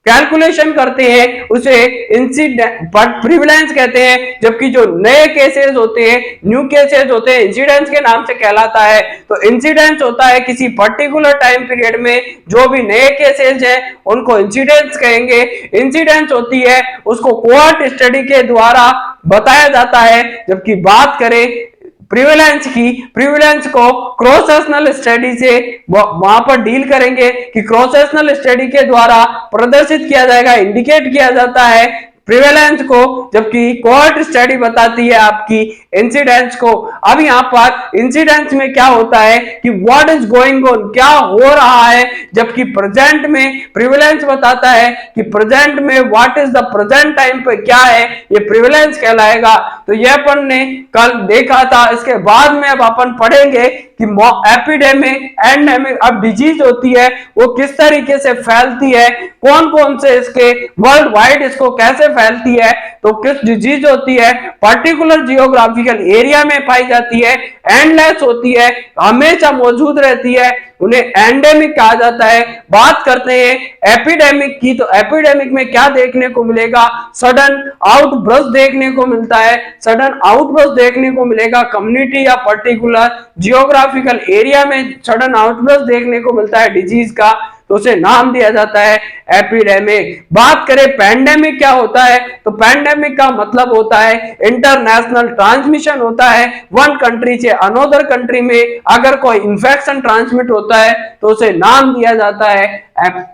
कैलकुलेशन करते हैं उसे इंसिडेंट प्रिविलेंस कहते हैं, जबकि जो नए केसेस होते हैं, न्यू केसेस होते हैं, इंसिडेंट्स के नाम से कहलाता है। तो इंसिडेंट्स होता है किसी पर्टिकुलर टाइम पीरियड में जो भी नए केसेस हैं उनको इंसिडेंट्स कहेंगे। इंसिडेंट्स होती है उसको कोहॉर्ट स्टडी के द्वारा बताया जाता है, जबकि बात करें प्रिविलेंस की, प्रिविलेंस को क्रॉस सेक्शनल स्टडी से वहां पर डील करेंगे कि क्रॉस सेक्शनल स्टडी के द्वारा प्रदर्शित किया जाएगा, इंडिकेट किया जाता है प्रिवेलेंस को, जबकि कोहॉर्ट स्टडी बताती है आपकी इंसिडेंस को। अब यहाँ पर इंसिडेंस में क्या होता है कि व्हाट इज गोइंग ऑन, क्या हो रहा है, जबकि प्रेजेंट में प्रिवेलेंस बताता है कि प्रेजेंट में what is the present time पे क्या है, ये प्रिवेलेंस कहलाएगा। तो यह अपन ने कल देखा था। इसके बाद में अब अपन पढ़ेंगे कि एपिडेमिक, एंडेमिक, अब डिजीज होती है वो किस तरीके से फैलती है, कौन कौन से इसके वर्ल्ड वाइड इसको कैसे फैलती है, तो किस डिजीज होती है, पर्टिकुलर जियोग्राफिकल एरिया में पाई जाती है, एंडलेस होती है, हमेशा मौजूद रहती है, उन्हें एंडेमिक कहा जाता है। बात करते हैं एपिडेमिक की, तो एपिडेमिक में क्या देखने को मिलेगा, सडन आउटब्रस्ट देखने को मिलता है, सडन आउटब्रस्ट देखने को मिलेगा कम्युनिटी या पर्टिकुलर जियोग्राफिकल एरिया में सडन आउटब्रस्ट देखने को मिलता है डिजीज का, तो उसे नाम दिया जाता है एपिडेमिक। बात करें पैंडेमिक क्या होता है, तो पैंडेमिक का मतलब होता है इंटरनेशनल ट्रांसमिशन होता है, वन कंट्री से अनदर कंट्री में अगर कोई इंफेक्शन ट्रांसमिट होता है तो उसे नाम दिया जाता है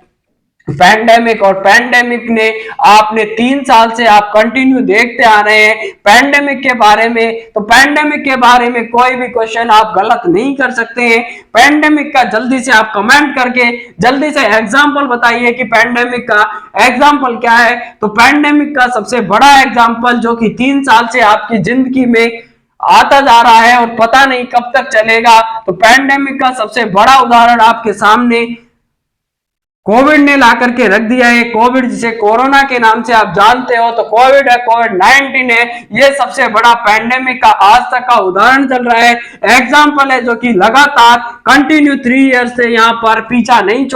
पैंडेमिक। और पैंडेमिक ने आपने 3 साल से आप कंटिन्यू देखते आ रहे हैं पैंडेमिक के बारे में, तो पैंडेमिक के बारे में कोई भी क्वेश्चन आप गलत नहीं कर सकते हैं। पैंडेमिक का जल्दी से आप कमेंट करके जल्दी से एग्जांपल बताइए कि पैंडेमिक का एग्जांपल क्या है। तो पैंडेमिक का सबसे बड़ा एग्जांपल जो कि 3 साल से आपकी जिंदगी में आता जा रहा है और पता नहीं कब तक चलेगा, तो पैंडेमिक का सबसे बड़ा उदाहरण आपके सामने कोविड ने ला करके रख दिया है। कोविड जिसे कोरोना के नाम से आप जानते हो, तो कोविड है, कोविड-19 है, ये सबसे बड़ा पैंडेमिक का आज तक का उदाहरण चल रहा है, एग्जाम्पल है, जो कि लगातार कंटिन्यू 3 ईयर्स से यहाँ पर पीछा नहीं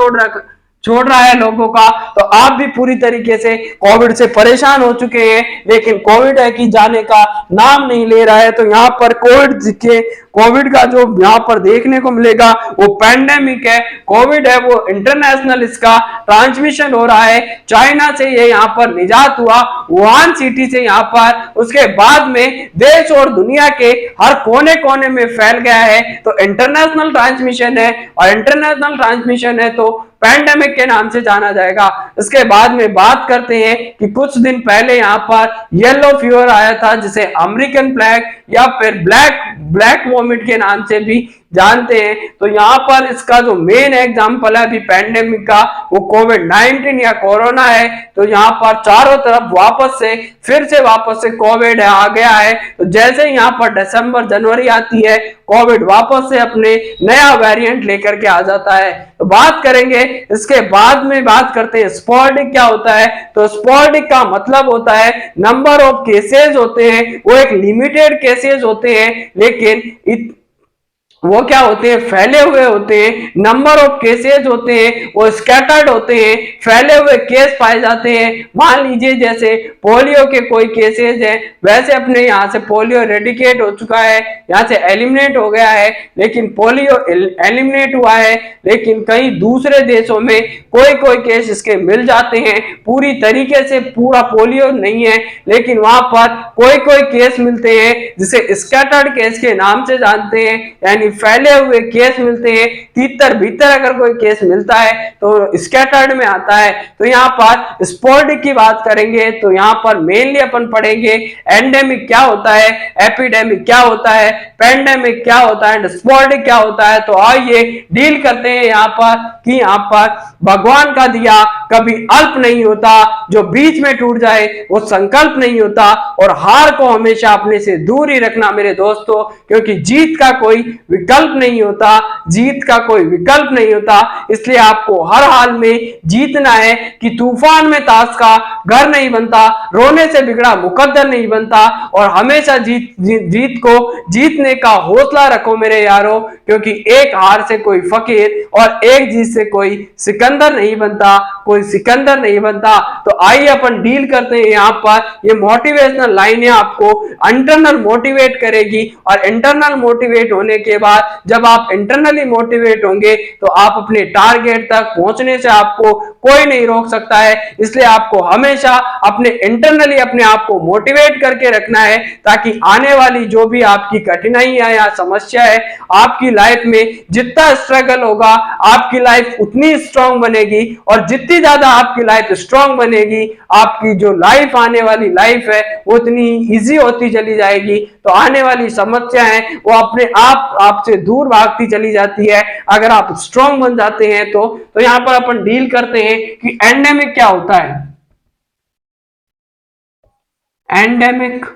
छोड़ रहा है लोगों का। तो आप भी पूरी तरीके से कोविड से परेशान हो चुके हैं, लेकिन कोविड है कि जाने का नाम नहीं ले रहा है। तो यहाँ पर कोविड का जो यहाँ पर देखने को मिलेगा वो पैंडेमिक है, कोविड है, वो इंटरनेशनल इसका ट्रांसमिशन हो रहा है। चाइना से ये यहाँ पर निजात हुआ, वुहान सिटी से यहाँ पर, उसके बाद में देश और दुनिया के हर कोने कोने में फैल गया है। तो इंटरनेशनल ट्रांसमिशन है, और इंटरनेशनल ट्रांसमिशन है तो पैंडेमिक के नाम से जाना जाएगा। इसके बाद में बात करते हैं कि कुछ दिन पहले यहाँ पर येलो फीवर आया था, जिसे अमेरिकन प्लेग या फिर ब्लैक वॉमिट के नाम से भी जानते हैं। तो यहाँ पर इसका जो मेन एग्जांपल है अभी पैंडेमिक का, वो कोविड-19 या कोरोना है। तो यहाँ पर चारों तरफ फिर से वापस से कोविड आ गया है। तो जैसे यहाँ पर दिसंबर जनवरी आती है, कोविड वापस से अपने नया वेरिएंट लेकर के आ जाता है। तो बात करेंगे, इसके बाद में बात करते हैं स्पोरेडिक क्या होता है। तो स्पोरेडिक का मतलब होता है नंबर ऑफ केसेस होते हैं, वो एक लिमिटेड केसेस होते हैं, लेकिन वो क्या होते हैं, फैले हुए होते हैं, नंबर ऑफ केसेस होते हैं वो स्कैटर्ड होते हैं, फैले हुए केस पाए जाते हैं। मान लीजिए जैसे पोलियो के कोई केसेस हैं, वैसे अपने यहाँ से पोलियो रेडिकेट हो चुका है, यहाँ से एलिमिनेट हो गया है, लेकिन पोलियो एलिमिनेट हुआ है, लेकिन कई दूसरे देशों में कोई कोई केस इसके मिल जाते हैं। पूरी तरीके से पूरा पोलियो नहीं है, लेकिन वहां पर कोई कोई केस मिलते हैं जिसे स्कैटर्ड केस के नाम से जानते हैं, यानी फैले हुए केस मिलते हैं। तीतर भीतर अगर कोई केस मिलता है तो स्कैटर्ड में आता है। तो यहाँ पर स्पोर्डिक की बात करेंगे तो यहाँ पर मेनली अपन पढ़ेंगे एंडेमिक क्या होता है, एपिडेमिक क्या होता है, पेंडेमिक क्या होता है, स्पोर्डिक क्या होता है। तो आइए डील करते हैं यहाँ पर कि यहाँ पर भगवान का दिया कभी अल्प नहीं होता, जो बीच में टूट जाए वो संकल्प नहीं होता, और हार को हमेशा अपने से दूर ही रखना मेरे दोस्तों, क्योंकि जीत का कोई विकल्प नहीं होता, जीत का कोई विकल्प नहीं होता। इसलिए आपको हर हाल में जीतना है कि तूफान में ताश का घर नहीं बनता, रोने से बिगड़ा मुकद्दर नहीं बनता, और हमेशा जीत को जीतने का हौसला रखो मेरे यारों, क्योंकि एक हार से कोई फकीर और एक जीत से कोई सिकंदर नहीं बनता, कोई सिकंदर नहीं बनता। तो आइए अपन डील करते हैं यहाँ पर। ये मोटिवेशनल लाइनें आपको इंटरनल मोटिवेट करेगी, और इंटरनल मोटिवेट होने के बाद जब आप इंटरनली मोटिवेट होंगे तो आप अपने टारगेट तक पहुंचने से आपको कोई नहीं रोक सकता है। इसलिए आपको हमेशा अपने इंटरनली अपने आप को मोटिवेट करके रखना है, ताकि आने वाली जो भी आपकी कठिनाइयां या समस्या है आपकी लाइफ में, जितना स्ट्रगल होगा आपकी लाइफ उतनी स्ट्रांग बनेगी, और जितनी ज्यादा आपकी लाइफ स्ट्रांग बनेगी आपकी जो लाइफ आने वाली लाइफ है वो उतनी इजी होती चली जाएगी। तो आने वाली समस्या है वो अपने आप आपसे दूर भागती चली जाती है अगर आप स्ट्रांग बन जाते हैं। तो यहाँ पर अपन डील करते हैं कि एंडेमिक क्या होता है। एंडेमिक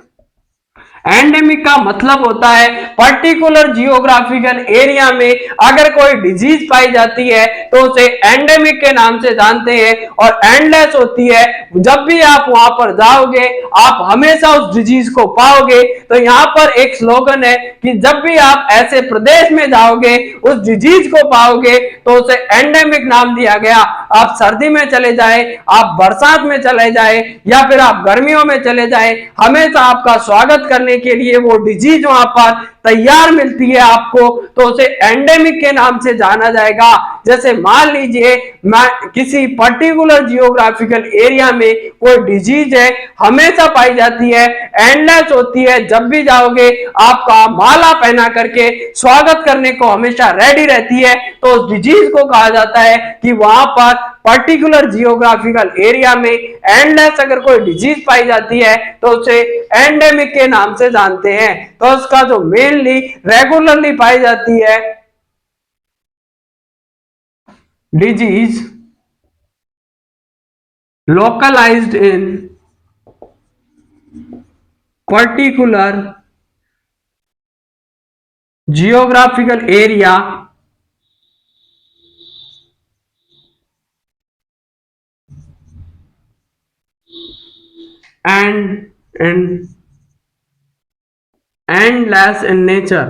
एंडेमिक का मतलब होता है पर्टिकुलर जियोग्राफिकल एरिया में अगर कोई डिजीज पाई जाती है तो उसे एंडेमिक के नाम से जानते हैं, और एंडलेस होती है। जब भी आप वहां पर जाओगे आप हमेशा उस डिजीज को पाओगे। तो यहाँ पर एक स्लोगन है कि जब भी आप ऐसे प्रदेश में जाओगे उस डिजीज को पाओगे, तो उसे एंडेमिक नाम दिया गया। आप सर्दी में चले जाए, आप बरसात में चले जाए, या फिर आप गर्मियों में चले जाए, हमेशा आपका स्वागत करने के लिए वो डिजीज वहां पर तैयार मिलती है आपको, तो उसे एंडेमिक के नाम से जाना जाएगा। जैसे मान लीजिए किसी पर्टिकुलर जियोग्राफिकल एरिया में कोई डिजीज है, हमेशा पाई जाती है, एंडलेस होती है, जब भी जाओगे आपका माला पहना करके स्वागत करने को हमेशा रेडी रहती है, तो उस डिजीज को कहा जाता है कि वहां पर पर्टिकुलर जियोग्राफिकल एरिया में एंडलेस अगर कोई डिजीज पाई जाती है तो उसे एंडेमिक के नाम से जानते हैं। तो उसका जो मेनली रेगुलरली पाई जाती है disease localized in particular geographical area and less in nature।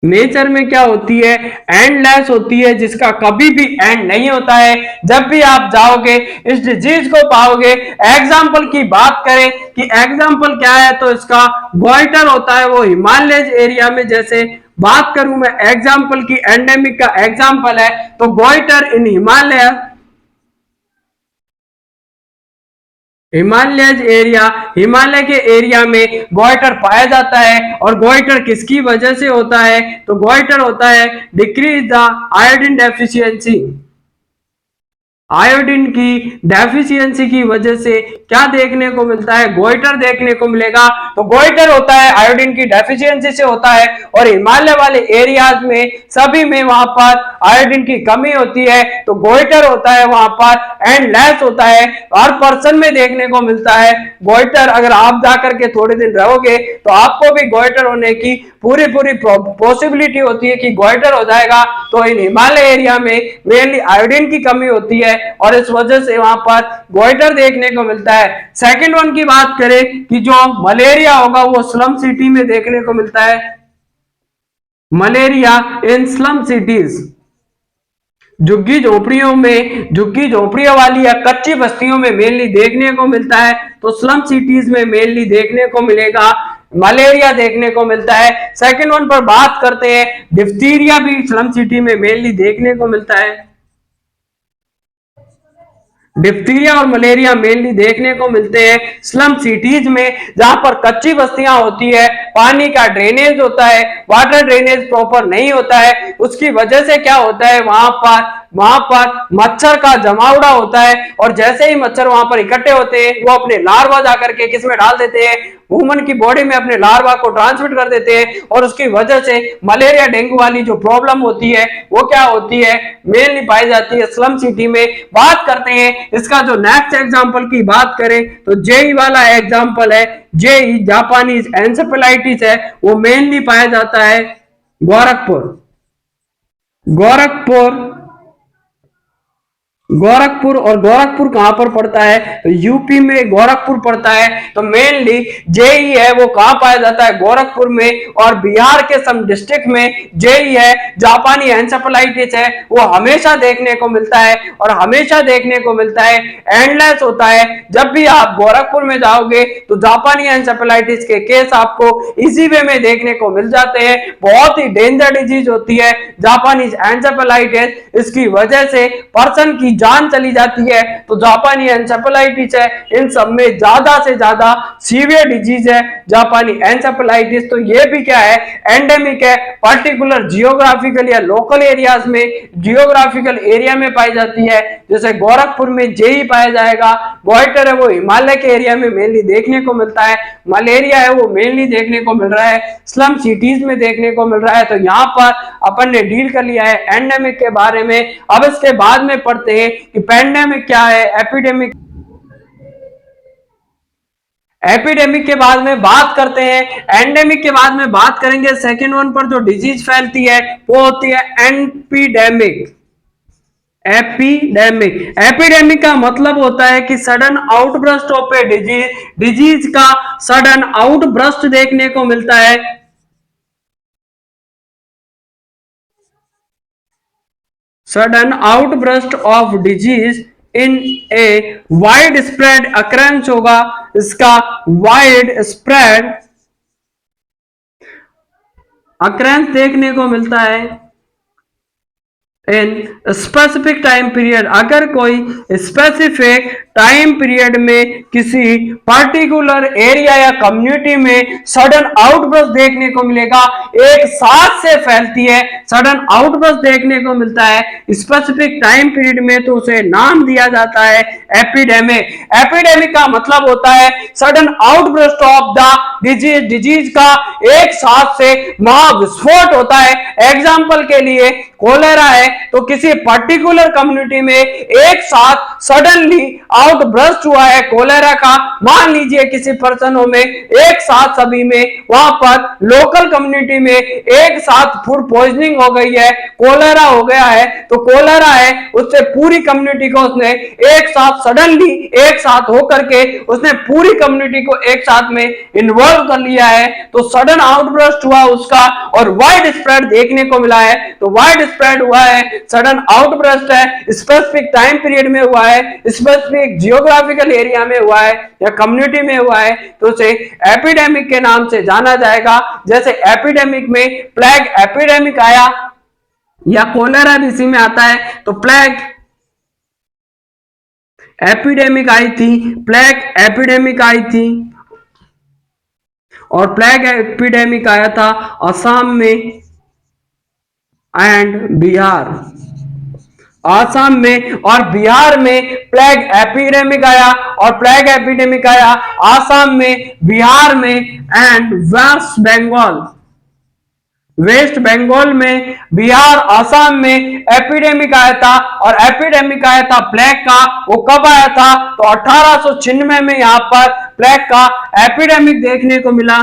Nature में क्या होती है, एंडलेस होती है, जिसका कभी भी एंड नहीं होता है। जब भी आप जाओगे इस डिजीज को पाओगे। एग्जाम्पल की बात करें कि एग्जाम्पल क्या है, तो इसका गोइटर होता है, वो हिमालय एरिया में, जैसे बात करूं मैं एग्जाम्पल की, एंडेमिक का एग्जाम्पल है तो गोइटर इन हिमालय, हिमालय एरिया, हिमालय के एरिया में गोइटर पाया जाता है। और गोइटर किसकी वजह से होता है, तो गोइटर होता है decrease the iodine deficiency. Iodine की डेफिशिएंसी की वजह से क्या देखने को मिलता है, गोइटर देखने को मिलेगा। तो गोइटर होता है आयोडीन की डेफिशिएंसी से होता है, और हिमालय वाले एरियाज में सभी में वहां पर आयोडीन की कमी होती है, तो गोइटर होता है वहां पर एंडलेस होता है, हर पर्सन में देखने को मिलता है गोइटर। अगर आप जाकर के थोड़े दिन रहोगे तो आपको भी गोइटर होने की पूरी पॉसिबिलिटी होती है कि गोइटर हो जाएगा। तो इन हिमालय एरिया में मेनली आयोडीन की कमी होती है और इस वजह से वहां पर गोइटर देखने को मिलता है। सेकंड वन की बात करें कि जो मलेरिया होगा वो स्लम सिटी में देखने को मिलता है। मलेरिया इन स्लम सिटीज, झुग्गी झोपड़ियों वाली या कच्ची बस्तियों में मेनली देखने को मिलता है। तो स्लम सिटीज में मेनली देखने को मिलेगा मलेरिया देखने को मिलता है। सेकंड वन पर बात करते हैं, डिप्थीरिया भी स्लम सिटी में मेनली देखने को मिलता है। डिप्थीरिया और मलेरिया मेनली देखने को मिलते हैं स्लम सिटीज में, जहां पर कच्ची बस्तियां होती है, पानी का ड्रेनेज होता है, वाटर ड्रेनेज प्रॉपर नहीं होता है। उसकी वजह से क्या होता है, वहां पर मच्छर का जमावड़ा होता है, और जैसे ही मच्छर वहां पर इकट्ठे होते हैं, वो अपने लार्वा जाकर के किसमें डाल देते हैं, ह्यूमन की बॉडी में अपने लार्वा को ट्रांसमिट कर देते हैं, और उसकी वजह से मलेरिया डेंगू वाली जो प्रॉब्लम होती है वो क्या होती है, मेनली पाई जाती है स्लम सिटी में। बात करते हैं इसका जो नेक्स्ट एग्जांपल की बात करें तो जेई वाला एग्जांपल है। जेई जापानीज एंसेफेलाइटिस है, वो मेनली पाया जाता है गोरखपुर गोरखपुर गोरखपुर और गोरखपुर कहां पर पड़ता है, तो यूपी में गोरखपुर पड़ता है। तो मेनली जेई है वो कहां पाया जाता है, गोरखपुर में, और बिहार के सम डिस्ट्रिक्ट में जेई है, जापानी एंसेफेलाइटिस है, वो हमेशा देखने को मिलता है, और हमेशा देखने को मिलता है, एंडलेस होता है। जब भी आप गोरखपुर में जाओगे तो जापानी एंसेफेलाइटिस के केस आपको इजी वे में देखने को मिल जाते हैं। बहुत ही डेंजर डिजीज होती है जापानी एंसेफेलाइटिस, इसकी वजह से पर्सन की जान चली जाती है। तो जापानी एंसेफेलाइटिस है, इन सब में ज्यादा से ज्यादा सीवियर डिजीज है जापानी एंसेफेलाइटिस। तो ये भी क्या है, एंडेमिक है, पर्टिकुलर जियोग्राफिकल या लोकल एरियाज में, जियोग्राफिकल एरिया में पाई जाती है। जैसे गोरखपुर में जेई पाया जाएगा, गोइटर है वो हिमालय के एरिया में मेनली देखने को मिलता है, मलेरिया है वो मेनली देखने को मिल रहा है स्लम सिटीज में देखने को मिल रहा है। तो यहाँ पर अपन ने डील कर लिया है एंडेमिक के बारे में। अब इसके बाद में पढ़ते हैं कि पेंडेमिक क्या है, एपिडेमिक। एपिडेमिक के बाद में बात करते हैं, एंडेमिक के बाद में बात करेंगे सेकेंड वन पर जो डिजीज फैलती है वो होती है एपिडेमिक। एपिडेमिक का मतलब होता है कि sudden outburst of a disease का सडन आउटब्रस्ट देखने को मिलता है। Sudden outburst of disease in a wide spread occurrence होगा, इसका वाइड स्प्रेड अक्रेंस देखने को मिलता है इन स्पेसिफिक टाइम पीरियड। अगर कोई स्पेसिफिक टाइम पीरियड में किसी पर्टिकुलर एरिया या कम्युनिटी में सडन आउटब्रस्ट देखने को मिलेगा, एक साथ से फैलती है, सडन आउटब्रस्ट देखने को मिलता है स्पेसिफिक टाइम पीरियड में, तो उसे नाम दिया जाता है एपिडेमिक। एपिडेमिक का मतलब होता है sudden outburst of the disease का एक साथ से महाविस्फोट होता है। एग्जाम्पल के लिए कोलेरा है, तो किसी पर्टिकुलर कम्युनिटी में एक साथ सडनली आउटब्रस्ट हुआ है कोलेरा का। मान लीजिए किसी पर्सनों में एक साथ सभी में वहां पर लोकल कम्युनिटी में एक साथ फूड पॉइजनिंग हो गई है, कोलेरा हो गया है, तो कोलेरा है उससे पूरी कम्युनिटी को उसने एक साथ सडनली एक साथ होकर के उसने पूरी कम्युनिटी को एक साथ में इन्वॉल्व कर लिया है। तो सडन आउटब्रस्ट हुआ उसका और वाइड स्प्रेड देखने को मिला है। तो वाइड स्प्रेड हुआ है, सडन आउटब्रस्ट है, स्पेसिफिक टाइम पीरियड में हुआ है, स्पेसिफिक जियोग्राफिकल एरिया में हुआ है या कम्युनिटी में हुआ है, तो उसे एपिडेमिक के नाम से जाना जाएगा। जैसे एपिडेमिक में प्लेग एपिडेमिक आया या कोलेरा भी इसी में आता है, तो प्लेग एपिडेमिक आई थी, प्लेग एपिडेमिक आई थी, और प्लेग एपिडेमिक आया था असम में एंड बिहार। आसाम में और बिहार में प्लेग एपिडेमिक आया, और प्लेग एपिडेमिक आया आसाम में, बिहार में एंड वेस्ट बंगाल में, बिहार आसाम में एपिडेमिक आया था। और एपिडेमिक आया था प्लेग का, वो कब आया था, तो 1896 में यहां पर प्लेग का एपिडेमिक देखने को मिला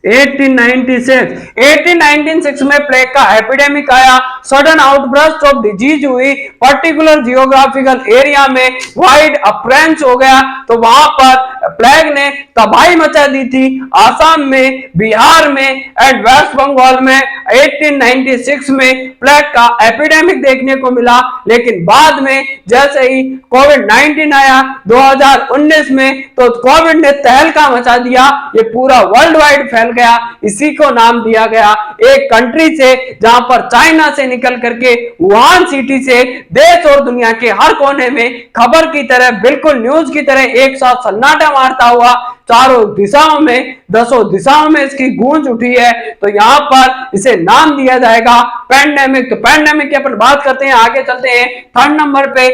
1896 में प्लेग का एपिडेमिक आया, सडन आउटब्रस्ट ऑफ डिजीज हुई, पर्टिकुलर जियोग्राफिकल एरिया में वाइड अप्रेंस हो गया, तो वहां पर प्लेग ने तबाही मचा दी थी। आसाम में, बिहार में एंड वेस्ट बंगाल में 1896 में प्लेग का एपिडेमिक देखने को मिला। लेकिन बाद में जैसे ही कोविड-19 आया 2019 में, तो कोविड ने तहलका मचा दिया, ये पूरा वर्ल्ड वाइड फैल गया। इसी को नाम दिया गया एक कंट्री से, जहां पर चाइना से निकल करके वुहान सिटी से देश और दुनिया के हर कोने में खबर की तरह, बिल्कुल न्यूज की तरह एक साथ सन्नाटा मारता हुआ चारों दिशाओं में, 10 दिशाओं में इसकी गूंज उठी है। तो यहां पर इसे नाम दिया जाएगा पैंडेमिक। तो पैंडेमिक की अपन बात करते हैं, आगे चलते हैं। थर्ड नंबर पे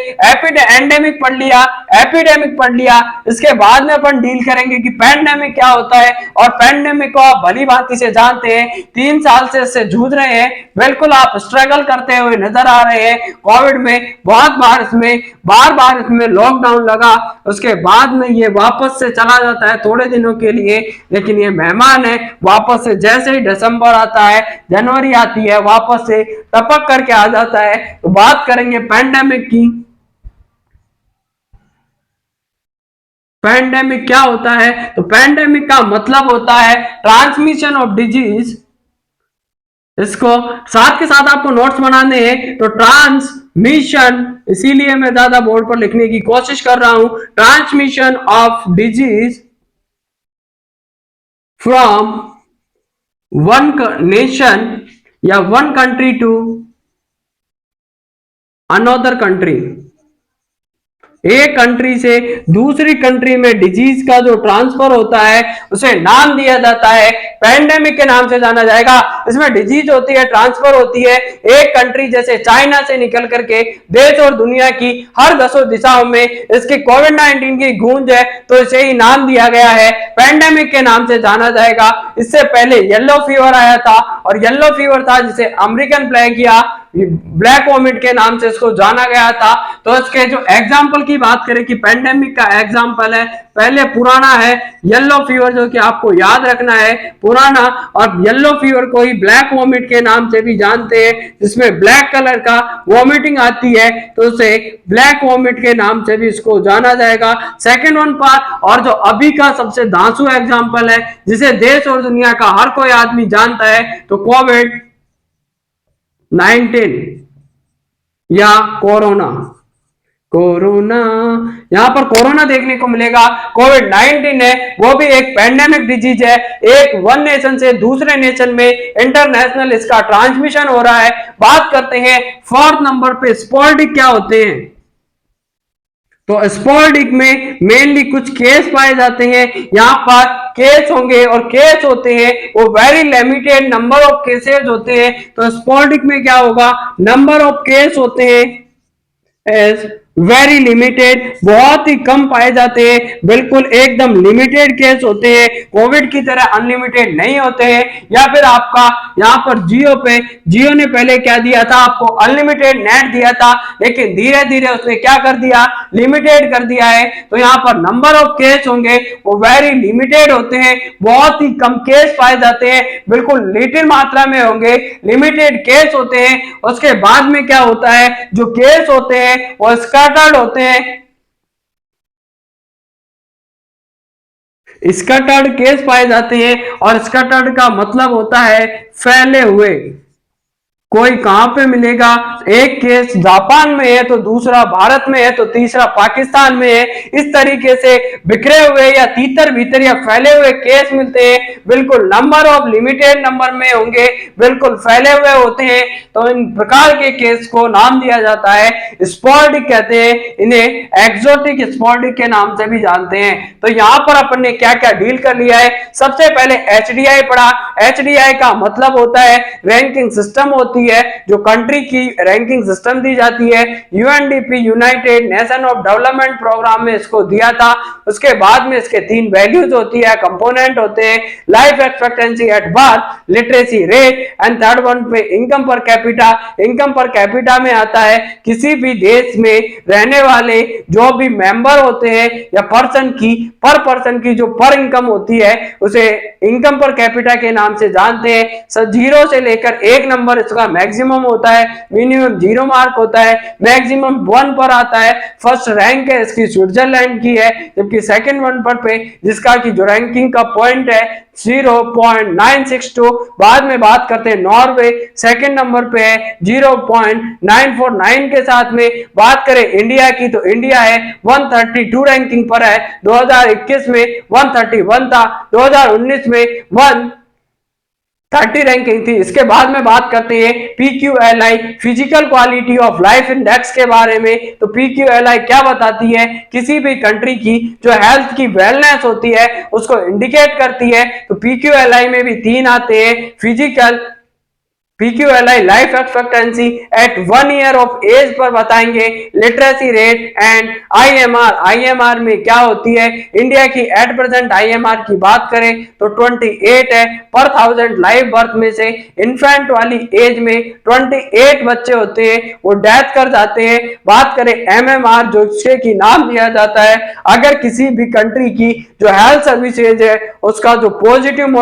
एंडेमिक पढ़ लिया, एपिडेमिक पढ़ लिया, इसके बाद में अपन डील करेंगे कि पैंडेमिक क्या होता है। और पैंडेमिक को आप भली भांति से जानते हैं, 3 साल से इससे जूझ रहे हैं, बिल्कुल आप स्ट्रगल करते हुए नजर आ रहे हैं। कोविड में बहुत बार इसमें लॉकडाउन लगा, उसके बाद में ये वापस से चला जाता है थोड़े दिनों के लिए, लेकिन ये मेहमान है, वापस से जैसे ही दिसंबर आता है, जनवरी आती है, वापस से टपक करके आ जाता है। तो बात करेंगे पैंडेमिक की। पैंडेमिक क्या होता है? तो पैंडेमिक का मतलब होता है ट्रांसमिशन ऑफ डिजीज। इसको साथ के साथ आपको नोट्स बनाने हैं, तो ट्रांसमिशन, इसीलिए मैं ज्यादा बोर्ड पर लिखने की कोशिश कर रहा हूं, transmission of disease from one nation या one country to another country. एक कंट्री से दूसरी कंट्री में डिजीज का जो ट्रांसफर होता है उसे नाम दिया जाता है, पैंडेमिक के नाम से जाना जाएगा। इसमें डिजीज होती है, ट्रांसफर होती है, एक कंट्री जैसे चाइना से निकल करके देश और दुनिया की हर 10 दिशाओं में इसकी कोविड-19 की गूंज है, तो इसे ही नाम दिया गया है, पैंडेमिक के नाम से जाना जाएगा। इससे पहले येलो फीवर आया था, और येलो फीवर था जिसे अमेरिकन प्लेग या ब्लैक वोमिट के नाम से इसको जाना गया था। तो इसके जो एग्जाम्पल की बात करें कि पैंडेमिक का एग्जाम्पल है, पहले पुराना है येलो फीवर, जो कि आपको याद रखना है, पुराना, और येलो फीवर को ही ब्लैक वोमिट के नाम से भी जानते हैं, जिसमें ब्लैक कलर का वोमिटिंग आती है, तो उसे ब्लैक वोमिट के नाम से भी इसको जाना जाएगा। सेकेंड वन पर, और जो अभी का सबसे धांसू एग्जाम्पल है, जिसे देश और दुनिया का हर कोई आदमी जानता है, तो कोविड-19 या कोरोना। यहां पर कोरोना देखने को मिलेगा। कोविड-19 है, वो भी एक पैंडेमिक डिजीज है, एक वन नेशन से दूसरे नेशन में इंटरनेशनल इसका ट्रांसमिशन हो रहा है। बात करते हैं फोर्थ नंबर पे स्पोर्डिक क्या होते हैं। तो स्पोर्डिक में मेनली कुछ केस पाए जाते हैं, यहां पर केस होंगे, और केस होते हैं वो very limited number of cases होते हैं। तो स्पोर्डिक में क्या होगा, नंबर ऑफ केस होते हैं एज वेरी लिमिटेड, बहुत ही कम पाए जाते हैं, बिल्कुल एकदम लिमिटेड केस होते हैं, कोविड की तरह अनलिमिटेड नहीं होते हैं। या फिर आपका यहां पर जियो ने पहले क्या दिया था, आपको अनलिमिटेड नेट दिया था, लेकिन धीरे धीरे उसने क्या कर दिया, लिमिटेड कर दिया है। तो यहां पर नंबर ऑफ केस होंगे वो वेरी लिमिटेड होते हैं, बहुत ही कम केस पाए जाते हैं, बिल्कुल लिटिल मात्रा में होंगे, लिमिटेड केस होते हैं। उसके बाद में क्या होता है, जो केस होते हैं वो स्कैटर्ड होते हैं, स्कैटर्ड केस पाए जाते हैं, और स्कैटर्ड का मतलब होता है फैले हुए। कोई कहां पे मिलेगा, एक केस जापान में है, तो दूसरा भारत में है, तो तीसरा पाकिस्तान में है। इस तरीके से बिखरे हुए या तीतर भीतर या फैले हुए केस मिलते हैं, बिल्कुल नंबर ऑफ लिमिटेड नंबर में होंगे, बिल्कुल फैले हुए होते हैं। तो इन प्रकार के केस को नाम दिया जाता है स्पोर्डिक कहते हैं, इन्हें एक्सोटिक स्पोर्डिक के नाम से भी जानते हैं। तो यहां पर अपन ने क्या क्या डील कर लिया है, सबसे पहले HDI पढ़ा, HDI का मतलब होता है रैंकिंग सिस्टम होती है, जो कंट्री की रैंकिंग सिस्टम दी जाती है। UNDP United Nation of Development Programme में इसको दिया था। उसके बाद में इसके 3 वैल्यूज होती है, कंपोनेंट होते हैं, life expectancy at birth, literacy rate and third one पे income per capita. Income per capita में आता है किसी भी देश में रहने वाले जो भी मेंबर होते हैं या पर्सन की जो पर इनकम होती है उसे इनकम पर कैपिटा के नाम से जानते हैं। 0 से लेकर 1 नंबर इसका मैक्सिमम होता है, मिनिमम 0 मार्क होता है, मैक्सिमम 1 पर आता है। फर्स्ट रैंक है इसकी स्विट्जरलैंड की है, जबकि सेकंड वन पर पे जिसका की जो रैंकिंग का पॉइंट है 0.962। बाद में बात करते हैं नॉर्वे, सेकंड नंबर पे है 0.949 के साथ में। बात करें इंडिया की तो इंडिया है 132 रैंकिंग पर है, 2021 में 131 था, 2019 में 130 रैंकिंग थी। इसके बाद में बात करते हैं PQLI physical quality of life index के बारे में। तो PQLI क्या बताती है, किसी भी कंट्री की जो हेल्थ की वेलनेस होती है उसको इंडिकेट करती है। तो PQLI में भी 3 आते हैं, physical, PQLI life expectancy at 1 year of age पर बताएंगे, लिटरेसी रेट एंड IMR में क्या होती है। इंडिया की एट प्रेजेंट IMR की बात करें तो 28 है पर 1000 लाइव बर्थ में से इन्फेंट वाली एज में 28 बच्चे होते हैं वो डेथ कर जाते हैं। बात करें MMR जो की नाम दिया जाता है, अगर किसी भी कंट्री की जो हेल्थ सर्विसेज है उसका जो पॉजिटिव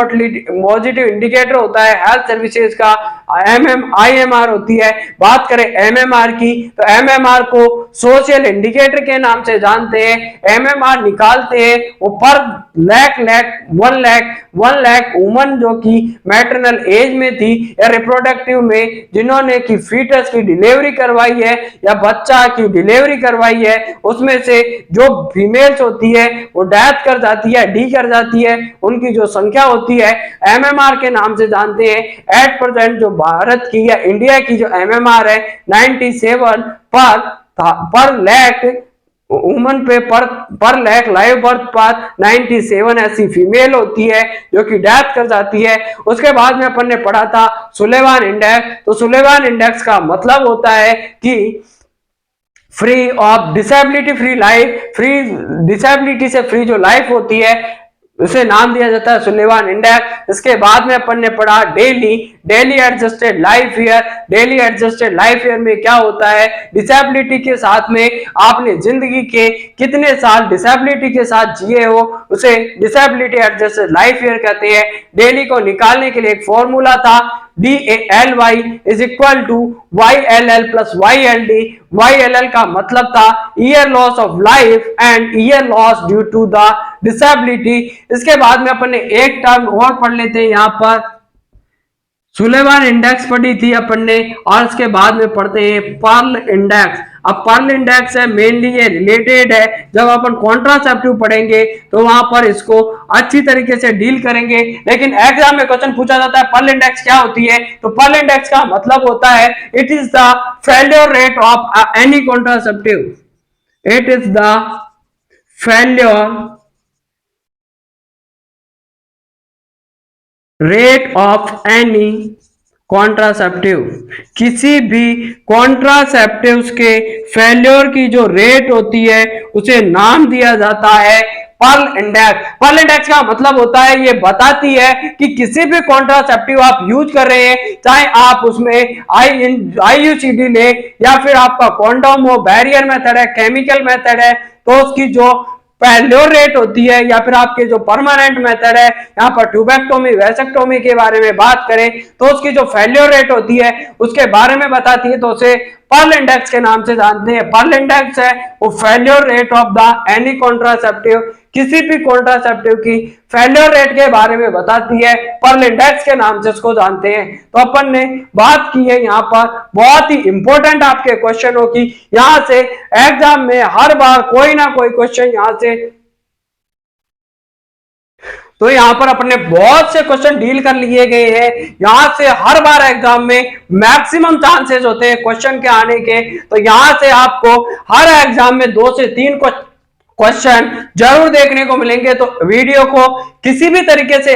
इंडिकेटर होता है हेल्थ सर्विसेज का IMR होती है। बात करें MMR की तो MMR को सोशल इंडिकेटर के नाम से जानते हैं। MMR निकालते हैं वो पर 1 लाख वुमन जो कि मैटरनल एज में थी या रिप्रोडक्टिव में, जिन्होंने की फीटस की डिलीवरी करवाई है या बच्चा की डिलीवरी करवाई है, उसमें से जो फीमेल्स होती है वो डेथ कर जाती है, डी कर जाती है, उनकी जो संख्या होती है MMR के नाम से जानते हैं। एट प्रेजेंट जो भारत की या इंडिया की जो MMR है 97 पर लाख वुमन पे पर लाख लाइव बर्थ पर 97 ऐसी फीमेल होती है जो कि डेथ कर जाती है। उसके बाद में अपन ने पढ़ा था सुलेवान इंडेक्स। तो सुलेवान इंडेक्स का मतलब होता है कि free of disability free life, disability से फ्री जो लाइफ होती है उसे नाम दिया जाता है सुलेवान इंडेक्स। इसके बाद में अपन ने पढ़ा daily adjusted life year. Daily adjusted life year में क्या होता है, डिसेबिलिटी के साथ में आपने जिंदगी के कितने साल डिसेबिलिटी के साथ जिए हो उसे डिसेबिलिटी एडजस्टेड लाइफ ईयर कहते हैं। डेली को निकालने के लिए एक फॉर्मूला था, DALY is equal to YLL plus YLD। YLL का मतलब था year loss of life and year loss due to the disability. इसके बाद में अपन ने एक टर्म और पढ़ लेते हैं, यहाँ पर सुलेवान इंडेक्स पढ़ी थी अपन ने, और इसके बाद में पढ़ते हैं पर्ल इंडेक्स। अब पर्ल इंडेक्स है मेनली ये रिलेटेड है, जब अपन कॉन्ट्रासेप्टिव पढ़ेंगे तो वहां पर इसको अच्छी तरीके से डील करेंगे। लेकिन एग्जाम में क्वेश्चन पूछा जाता है पर्ल इंडेक्स क्या होती है, तो पर्ल इंडेक्स का मतलब होता है it is the failure rate of any contraceptive. It is the failure rate of any contraceptive. किसी भी कॉन्ट्रासेप्टिव्स के फेल्योर की जो रेट होती है उसे नाम दिया जाता है पर्ल इंडेक्स। पर्ल इंडेक्स का मतलब होता है ये बताती है कि किसी भी कॉन्ट्रासेप्टिव आप यूज कर रहे हैं, चाहे आप उसमें IUCD ले या फिर आपका कॉन्डोम हो, बैरियर मेथड है, केमिकल मेथड है, तो उसकी जो फेल्योर रेट होती है या फिर आपके जो परमानेंट मेथड है, यहाँ पर ट्यूबेक्टोमी वैसेक्टोमी के बारे में बात करें तो उसकी जो फेल्योर रेट होती है उसके बारे में बताती है, तो उसे पर्ल इंडेक्स के नाम से जानते हैं। पर्ल इंडेक्स है वो failure rate of the any contraceptive, किसी भी कॉन्ट्रासेप्टिव की फेल्योर रेट के बारे में बताती है, पर्ल इंडेक्स के नाम से उसको जानते हैं। तो अपन ने बात की है यहाँ पर बहुत ही इंपॉर्टेंट आपके क्वेश्चन हो कि यहाँ से एग्जाम में हर बार कोई ना कोई क्वेश्चन यहाँ से, तो यहां पर अपने बहुत से क्वेश्चन डील कर लिए गए हैं। यहां से हर बार एग्जाम में मैक्सिमम चांसेस होते हैं क्वेश्चन के आने के, तो यहां से आपको हर एग्जाम में 2 से 3 क्वेश्चन जरूर देखने को मिलेंगे, तो वीडियो को किसी भी तरीके से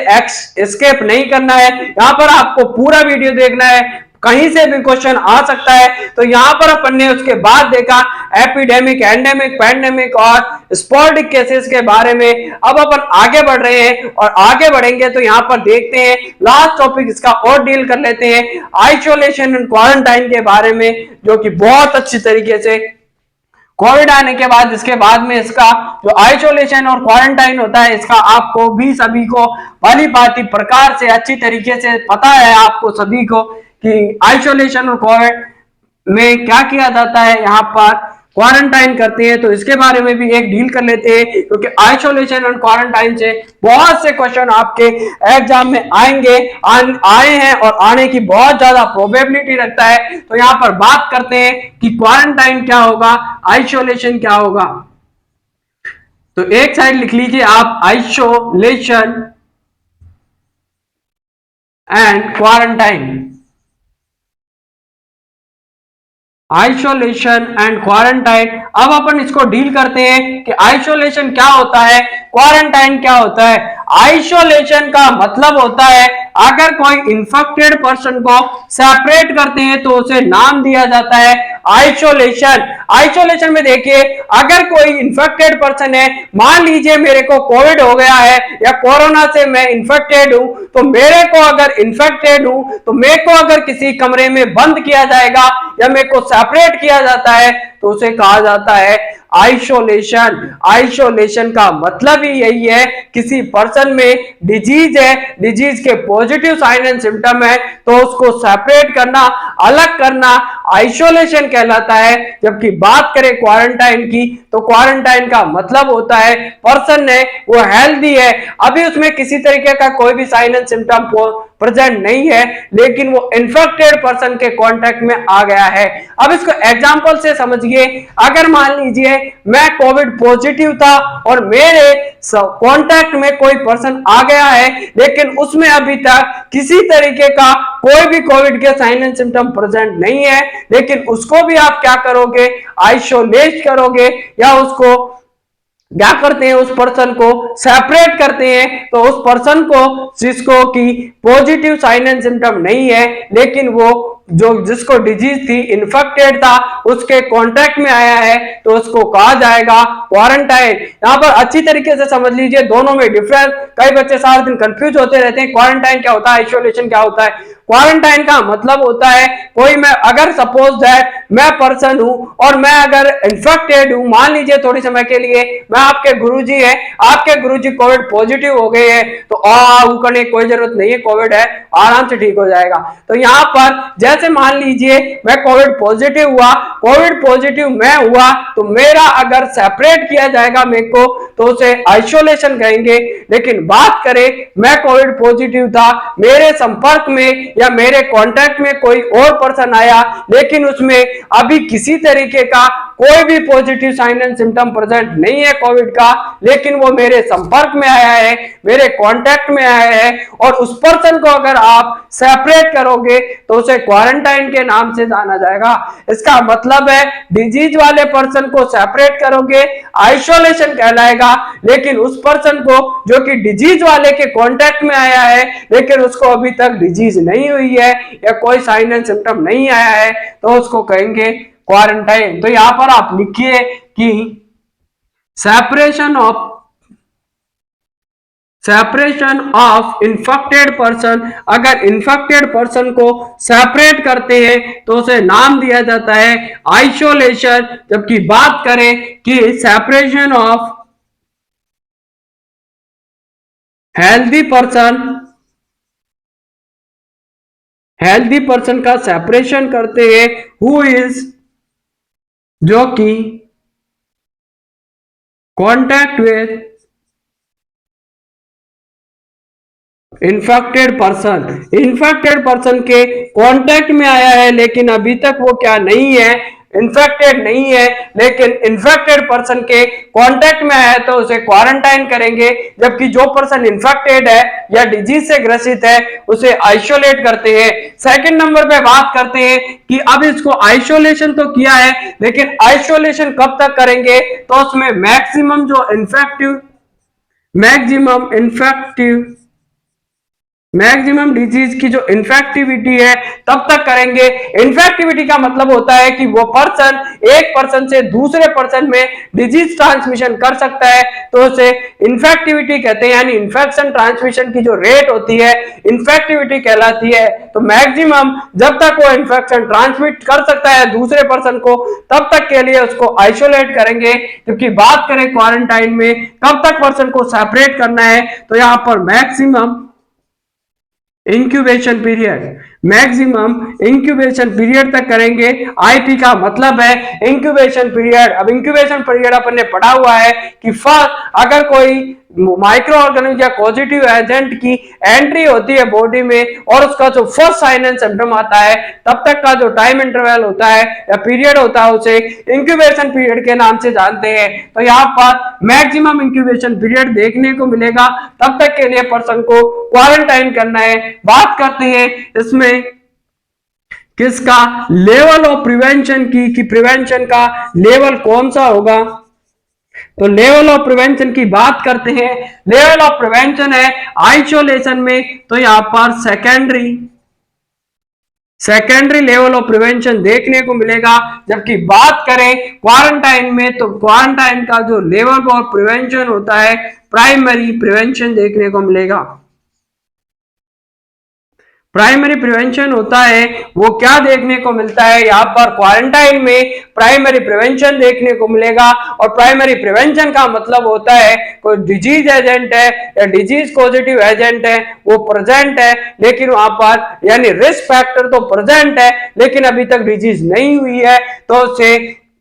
एस्केप नहीं करना है, यहां पर आपको पूरा वीडियो देखना है, कहीं से भी क्वेश्चन आ सकता है। तो यहां पर अपन ने उसके बाद देखा एपिडेमिक, एंडेमिक, पैंडेमिक और स्पोर्डिक केसेस के बारे में। अब अपन आगे बढ़ रहे हैं और आगे बढ़ेंगे तो यहां पर देखते हैं लास्ट टॉपिक इसका और डील कर लेते हैं आइसोलेशन एंड क्वारंटाइन के बारे में, जो कि बहुत अच्छी तरीके से कोविड आने के बाद इसके बाद में इसका जो आइसोलेशन और क्वारंटाइन होता है इसका आपको भी सभी को भली भांति प्रकार से अच्छी तरीके से पता है आपको सभी को कि आइसोलेशन और कोविड में क्या किया जाता है, यहाँ पर क्वारंटाइन करते हैं। तो इसके बारे में भी एक डील कर लेते हैं, क्योंकि आइसोलेशन और क्वारंटाइन से बहुत से क्वेश्चन आपके एग्जाम में आएंगे, आए हैं और आने की बहुत ज्यादा प्रोबेबिलिटी रखता है। तो यहाँ पर बात करते हैं कि क्वारंटाइन क्या होगा, आइसोलेशन क्या होगा। तो एक साइड लिख लीजिए आप isolation and quarantine. Isolation and quarantine. अब अपन इसको डील करते हैं कि आइसोलेशन क्या होता है, क्वारंटाइन क्या होता है। आइसोलेशन का मतलब होता है अगर कोई इंफेक्टेड पर्सन को सेपरेट करते हैं तो उसे नाम दिया जाता है आइसोलेशन। आइसोलेशन में देखिए अगर कोई इंफेक्टेड पर्सन है, मान लीजिए मेरे को कोविड हो गया है या कोरोना से मैं इंफेक्टेड हूं, तो मेरे को अगर इंफेक्टेड हूं तो मेरे को अगर किसी कमरे में बंद किया जाएगा या मेरे को सेपरेट किया जाता है तो उसे कहा जाता है आइसोलेशन। आइसोलेशन का मतलब ही यही है किसी पर्सन में डिजीज है, डिजीज के पॉजिटिव साइन एंड सिम्टम है तो उसको सेपरेट करना, अलग करना आइसोलेशन कहलाता है। जबकि बात करें क्वारंटाइन की तो क्वारंटाइन का मतलब होता है पर्सन है वो हेल्दी है, अभी उसमें किसी तरीके का कोई भी साइन एंड सिम्टम प्रेजेंट नहीं है, लेकिन वो इन्फेक्टेड पर्सन के कांटेक्ट में आ गया है। अब इसको एग्जांपल से समझिए, अगर मान लीजिए मैं कोविड पॉजिटिव था और मेरे कांटेक्ट में कोई पर्सन आ गया है, लेकिन उसमें अभी तक किसी तरीके का कोई भी कोविड के साइन एंड सिम्टम प्रेजेंट नहीं है, लेकिन उसको भी आप क्या करोगे, आइसोलेट करोगे या उसको क्या करते हैं, उस पर्सन को सेपरेट करते हैं। तो उस पर्सन को जिसको कि पॉजिटिव साइन एंड सिम्टम नहीं है, लेकिन वो जो जिसको डिजीज थी, इन्फेक्टेड था, उसके कांटेक्ट में आया है तो उसको कहा जाएगा क्वारंटाइन। यहां पर अच्छी तरीके से समझ लीजिए दोनों में डिफरेंस, कई बच्चे सारा दिन कंफ्यूज होते रहते हैं क्वारंटाइन क्या होता है, आइसोलेशन क्या होता है। क्वारंटाइन का मतलब होता है कोई मैं अगर सपोज दैट मैं पर्सन हूं और मैं अगर इन्फेक्टेड हूं, मान लीजिए थोड़ी समय के लिए मैं आपके गुरुजी है, आपके गुरुजी कोविड पॉजिटिव हो गए हैं तो करने कोई जरूरत नहीं है, कोविड है आराम से ठीक हो जाएगा। तो यहां पर जैसे मान लीजिए मैं कोविड पॉजिटिव हुआ, कोविड पॉजिटिव मैं हुआ तो मेरा अगर सेपरेट किया जाएगा मेरे को तो उसे आइसोलेशन कहेंगे। लेकिन बात करें मैं कोविड पॉजिटिव था, मेरे संपर्क में या मेरे कांटेक्ट में कोई और पर्सन आया, लेकिन उसमें अभी किसी तरीके का कोई भी positive sign and symptom present नहीं है कोविड का, लेकिन वो मेरे संपर्क में आया है, मेरे कांटेक्ट में आया है और उस पर्सन को अगर आप सेपरेट करोगे तो उसे क्वारंटाइन के नाम से जाना जाएगा। इसका मतलब है डिजीज वाले पर्सन को सेपरेट करोगे आइसोलेशन कहलाएगा, लेकिन उस पर्सन को जो कि डिजीज वाले के कांटेक्ट में आया है लेकिन उसको अभी तक डिजीज नहीं हुई है या कोई साइन एंड सिम्टम नहीं आया है तो उसको कहेंगे क्वारंटाइन। तो यहां पर आप लिखिए कि सेपरेशन ऑफ इंफेक्टेड पर्सन, अगर इंफेक्टेड पर्सन को सेपरेट करते हैं तो उसे नाम दिया जाता है आइसोलेशन। जबकि बात करें कि सेपरेशन ऑफ हेल्दी पर्सन का सेपरेशन करते हैं हु इज, जो कि कांटेक्ट विद इन्फेक्टेड पर्सन के कांटेक्ट में आया है लेकिन अभी तक वो क्या नहीं है, इन्फेक्टेड नहीं है लेकिन इन्फेक्टेड पर्सन के कांटेक्ट में है तो उसे क्वारंटाइन करेंगे, जबकि जो पर्सन इन्फेक्टेड है या डिजीज से ग्रसित है उसे आइसोलेट करते हैं। सेकंड नंबर पे बात करते हैं कि अब इसको आइसोलेशन तो किया है लेकिन आइसोलेशन कब तक करेंगे, तो उसमें मैक्सिमम डिजीज की जो इन्फेक्टिविटी है तब तक करेंगे। इन्फेक्टिविटी का मतलब होता है कि वो पर्सन एक पर्सन से दूसरे पर्सन में डिजीज ट्रांसमिशन कर सकता है, तो उसे इन्फेक्टिविटी कहते हैं, यानी इन्फेक्शन ट्रांसमिशन की जो रेट होती है इन्फेक्टिविटी कहलाती है। तो मैक्सिमम जब तक वो इन्फेक्शन ट्रांसमिट कर सकता है दूसरे पर्सन को तब तक के लिए उसको आइसोलेट करेंगे। जबकि बात करें क्वारंटाइन में कब तक पर्सन को सेपरेट करना है, तो यहां पर मैक्सिमम इंक्यूबेशन पीरियड तक करेंगे। आईपी का मतलब है इंक्यूबेशन पीरियड। अब इंक्यूबेशन पीरियड अपन ने पढ़ा हुआ है कि फर्स्ट अगर कोई माइक्रो ऑर्गेनिज्म या पॉजिटिव एजेंट की एंट्री होती है बॉडी में और उसका जो फर्स्ट साइन एंड सिम्टम आता है तब तक का जो टाइम इंटरवल होता है या पीरियड होता है उसे इंक्यूबेशन पीरियड के नाम से जानते हैं। तो यहाँ पर मैक्सिमम इंक्यूबेशन पीरियड देखने को मिलेगा, तब तक के लिए पर्सन को क्वारंटाइन करना है। बात करते हैं इसमें किसका लेवल ऑफ प्रिवेंशन की, कि प्रिवेंशन का लेवल कौन सा होगा। तो लेवल ऑफ प्रिवेंशन की बात करते हैं। लेवल ऑफ प्रिवेंशन है आइसोलेशन में, तो यहां पर सेकेंडरी लेवल ऑफ प्रिवेंशन देखने को मिलेगा। जबकि बात करें क्वारंटाइन में तो क्वारंटाइन का जो लेवल ऑफ प्रिवेंशन होता है प्राइमरी प्रिवेंशन देखने को मिलेगा। प्राइमरी प्रिवेंशन होता है वो क्या देखने को मिलता है, यहाँ पर क्वारंटाइन में प्राइमरी प्रिवेंशन देखने को मिलेगा। और प्राइमरी प्रिवेंशन का मतलब होता है कोई डिजीज एजेंट है या डिजीज पॉजिटिव एजेंट है वो प्रेजेंट है, लेकिन वहां पर यानी रिस्क फैक्टर तो प्रेजेंट है लेकिन अभी तक डिजीज नहीं हुई है तो उसे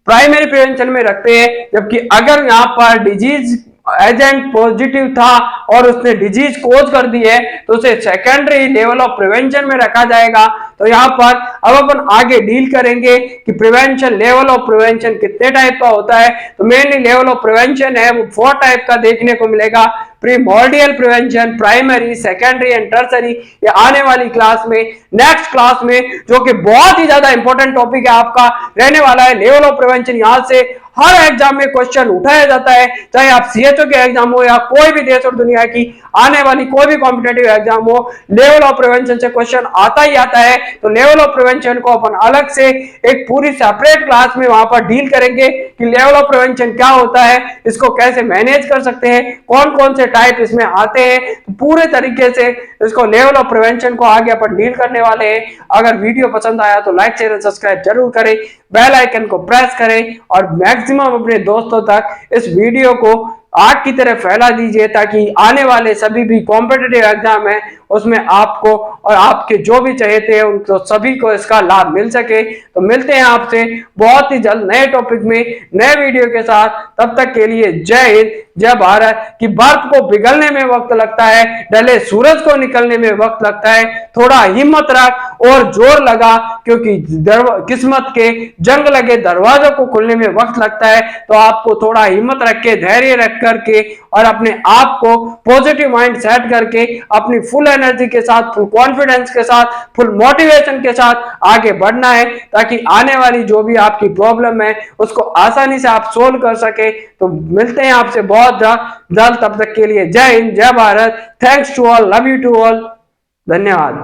प्राइमरी प्रिवेंशन में रखते हैं। जबकि अगर यहाँ पर डिजीज एजेंट पॉजिटिव था और उसने डिजीज कोज कर दी है तो उसे सेकेंडरी लेवल ऑफ प्रिवेंशन में रखा जाएगा। तो यहाँ पर अब अपन आगे डील करेंगे कि प्रिवेंशन, लेवल ऑफ प्रिवेंशन कितने टाइप का होता है। तो मेनली लेवल ऑफ प्रिवेंशन है वो 4 टाइप का देखने को मिलेगा। Primordial prevention, primary, secondary and tertiary. ये आने वाली क्लास में, नेक्स्ट क्लास में, जो कि बहुत ही ज्यादा इंपॉर्टेंट टॉपिक है आपका रहने वाला है लेवल ऑफ प्रिवेंशन। यहां से हर एग्जाम में क्वेश्चन उठाया जाता है, चाहे आप सीएचओ के एग्जाम हो या कोई भी देश और दुनिया की आने वाली कोई भी कॉम्पिटेटिव एग्जाम हो, लेवल ऑफ प्रिवेंशन से क्वेश्चन आता ही आता है। तो लेवल ऑफ प्रिवेंशन को अपन अलग से एक पूरी सेपरेट क्लास में वहां पर डील करेंगे कि लेवल ऑफ प्रिवेंशन क्या होता है, इसको कैसे मैनेज कर सकते हैं, कौन कौन से टाइप इसमें आते हैं। तो पूरे तरीके से इसको लेवल ऑफ प्रिवेंशन को आगे अपन डील करने वाले हैं। अगर वीडियो पसंद आया तो लाइक, शेयर, सब्सक्राइब जरूर करें, बेल आइकन को प्रेस करें और मैक्सिमम अपने दोस्तों तक इस वीडियो को आग की तरह फैला दीजिए ताकि आने वाले सभी भी कॉम्पिटिटिव एग्जाम है उसमें आपको और आपके जो भी चाहते हैं उनको सभी को इसका लाभ मिल सके। तो मिलते हैं आपसे बहुत ही जल्द नए टॉपिक में नए वीडियो के साथ। तब तक के लिए जय हिंद, जय भारत। कि बर्फ को पिघलने में वक्त लगता है, ढले सूरज को निकलने में वक्त लगता है, थोड़ा हिम्मत रख और जोर लगा क्योंकि किस्मत के जंग लगे दरवाजों को खुलने में वक्त लगता है। तो आपको थोड़ा हिम्मत रख के, धैर्य रख करके और अपने आप को पॉजिटिव माइंड सेट करके अपनी फुल एनर्जी के साथ, फुल कॉन्फिडेंस के साथ, फुल मोटिवेशन के साथ आगे बढ़ना है ताकि आने वाली जो भी आपकी प्रॉब्लम है उसको आसानी से आप सोल्व कर सके। तो मिलते हैं आपसे बहुत जल्द। तब तक के लिए जय हिंद, जय Bharat. Thanks to all, love you to all, धन्यवाद।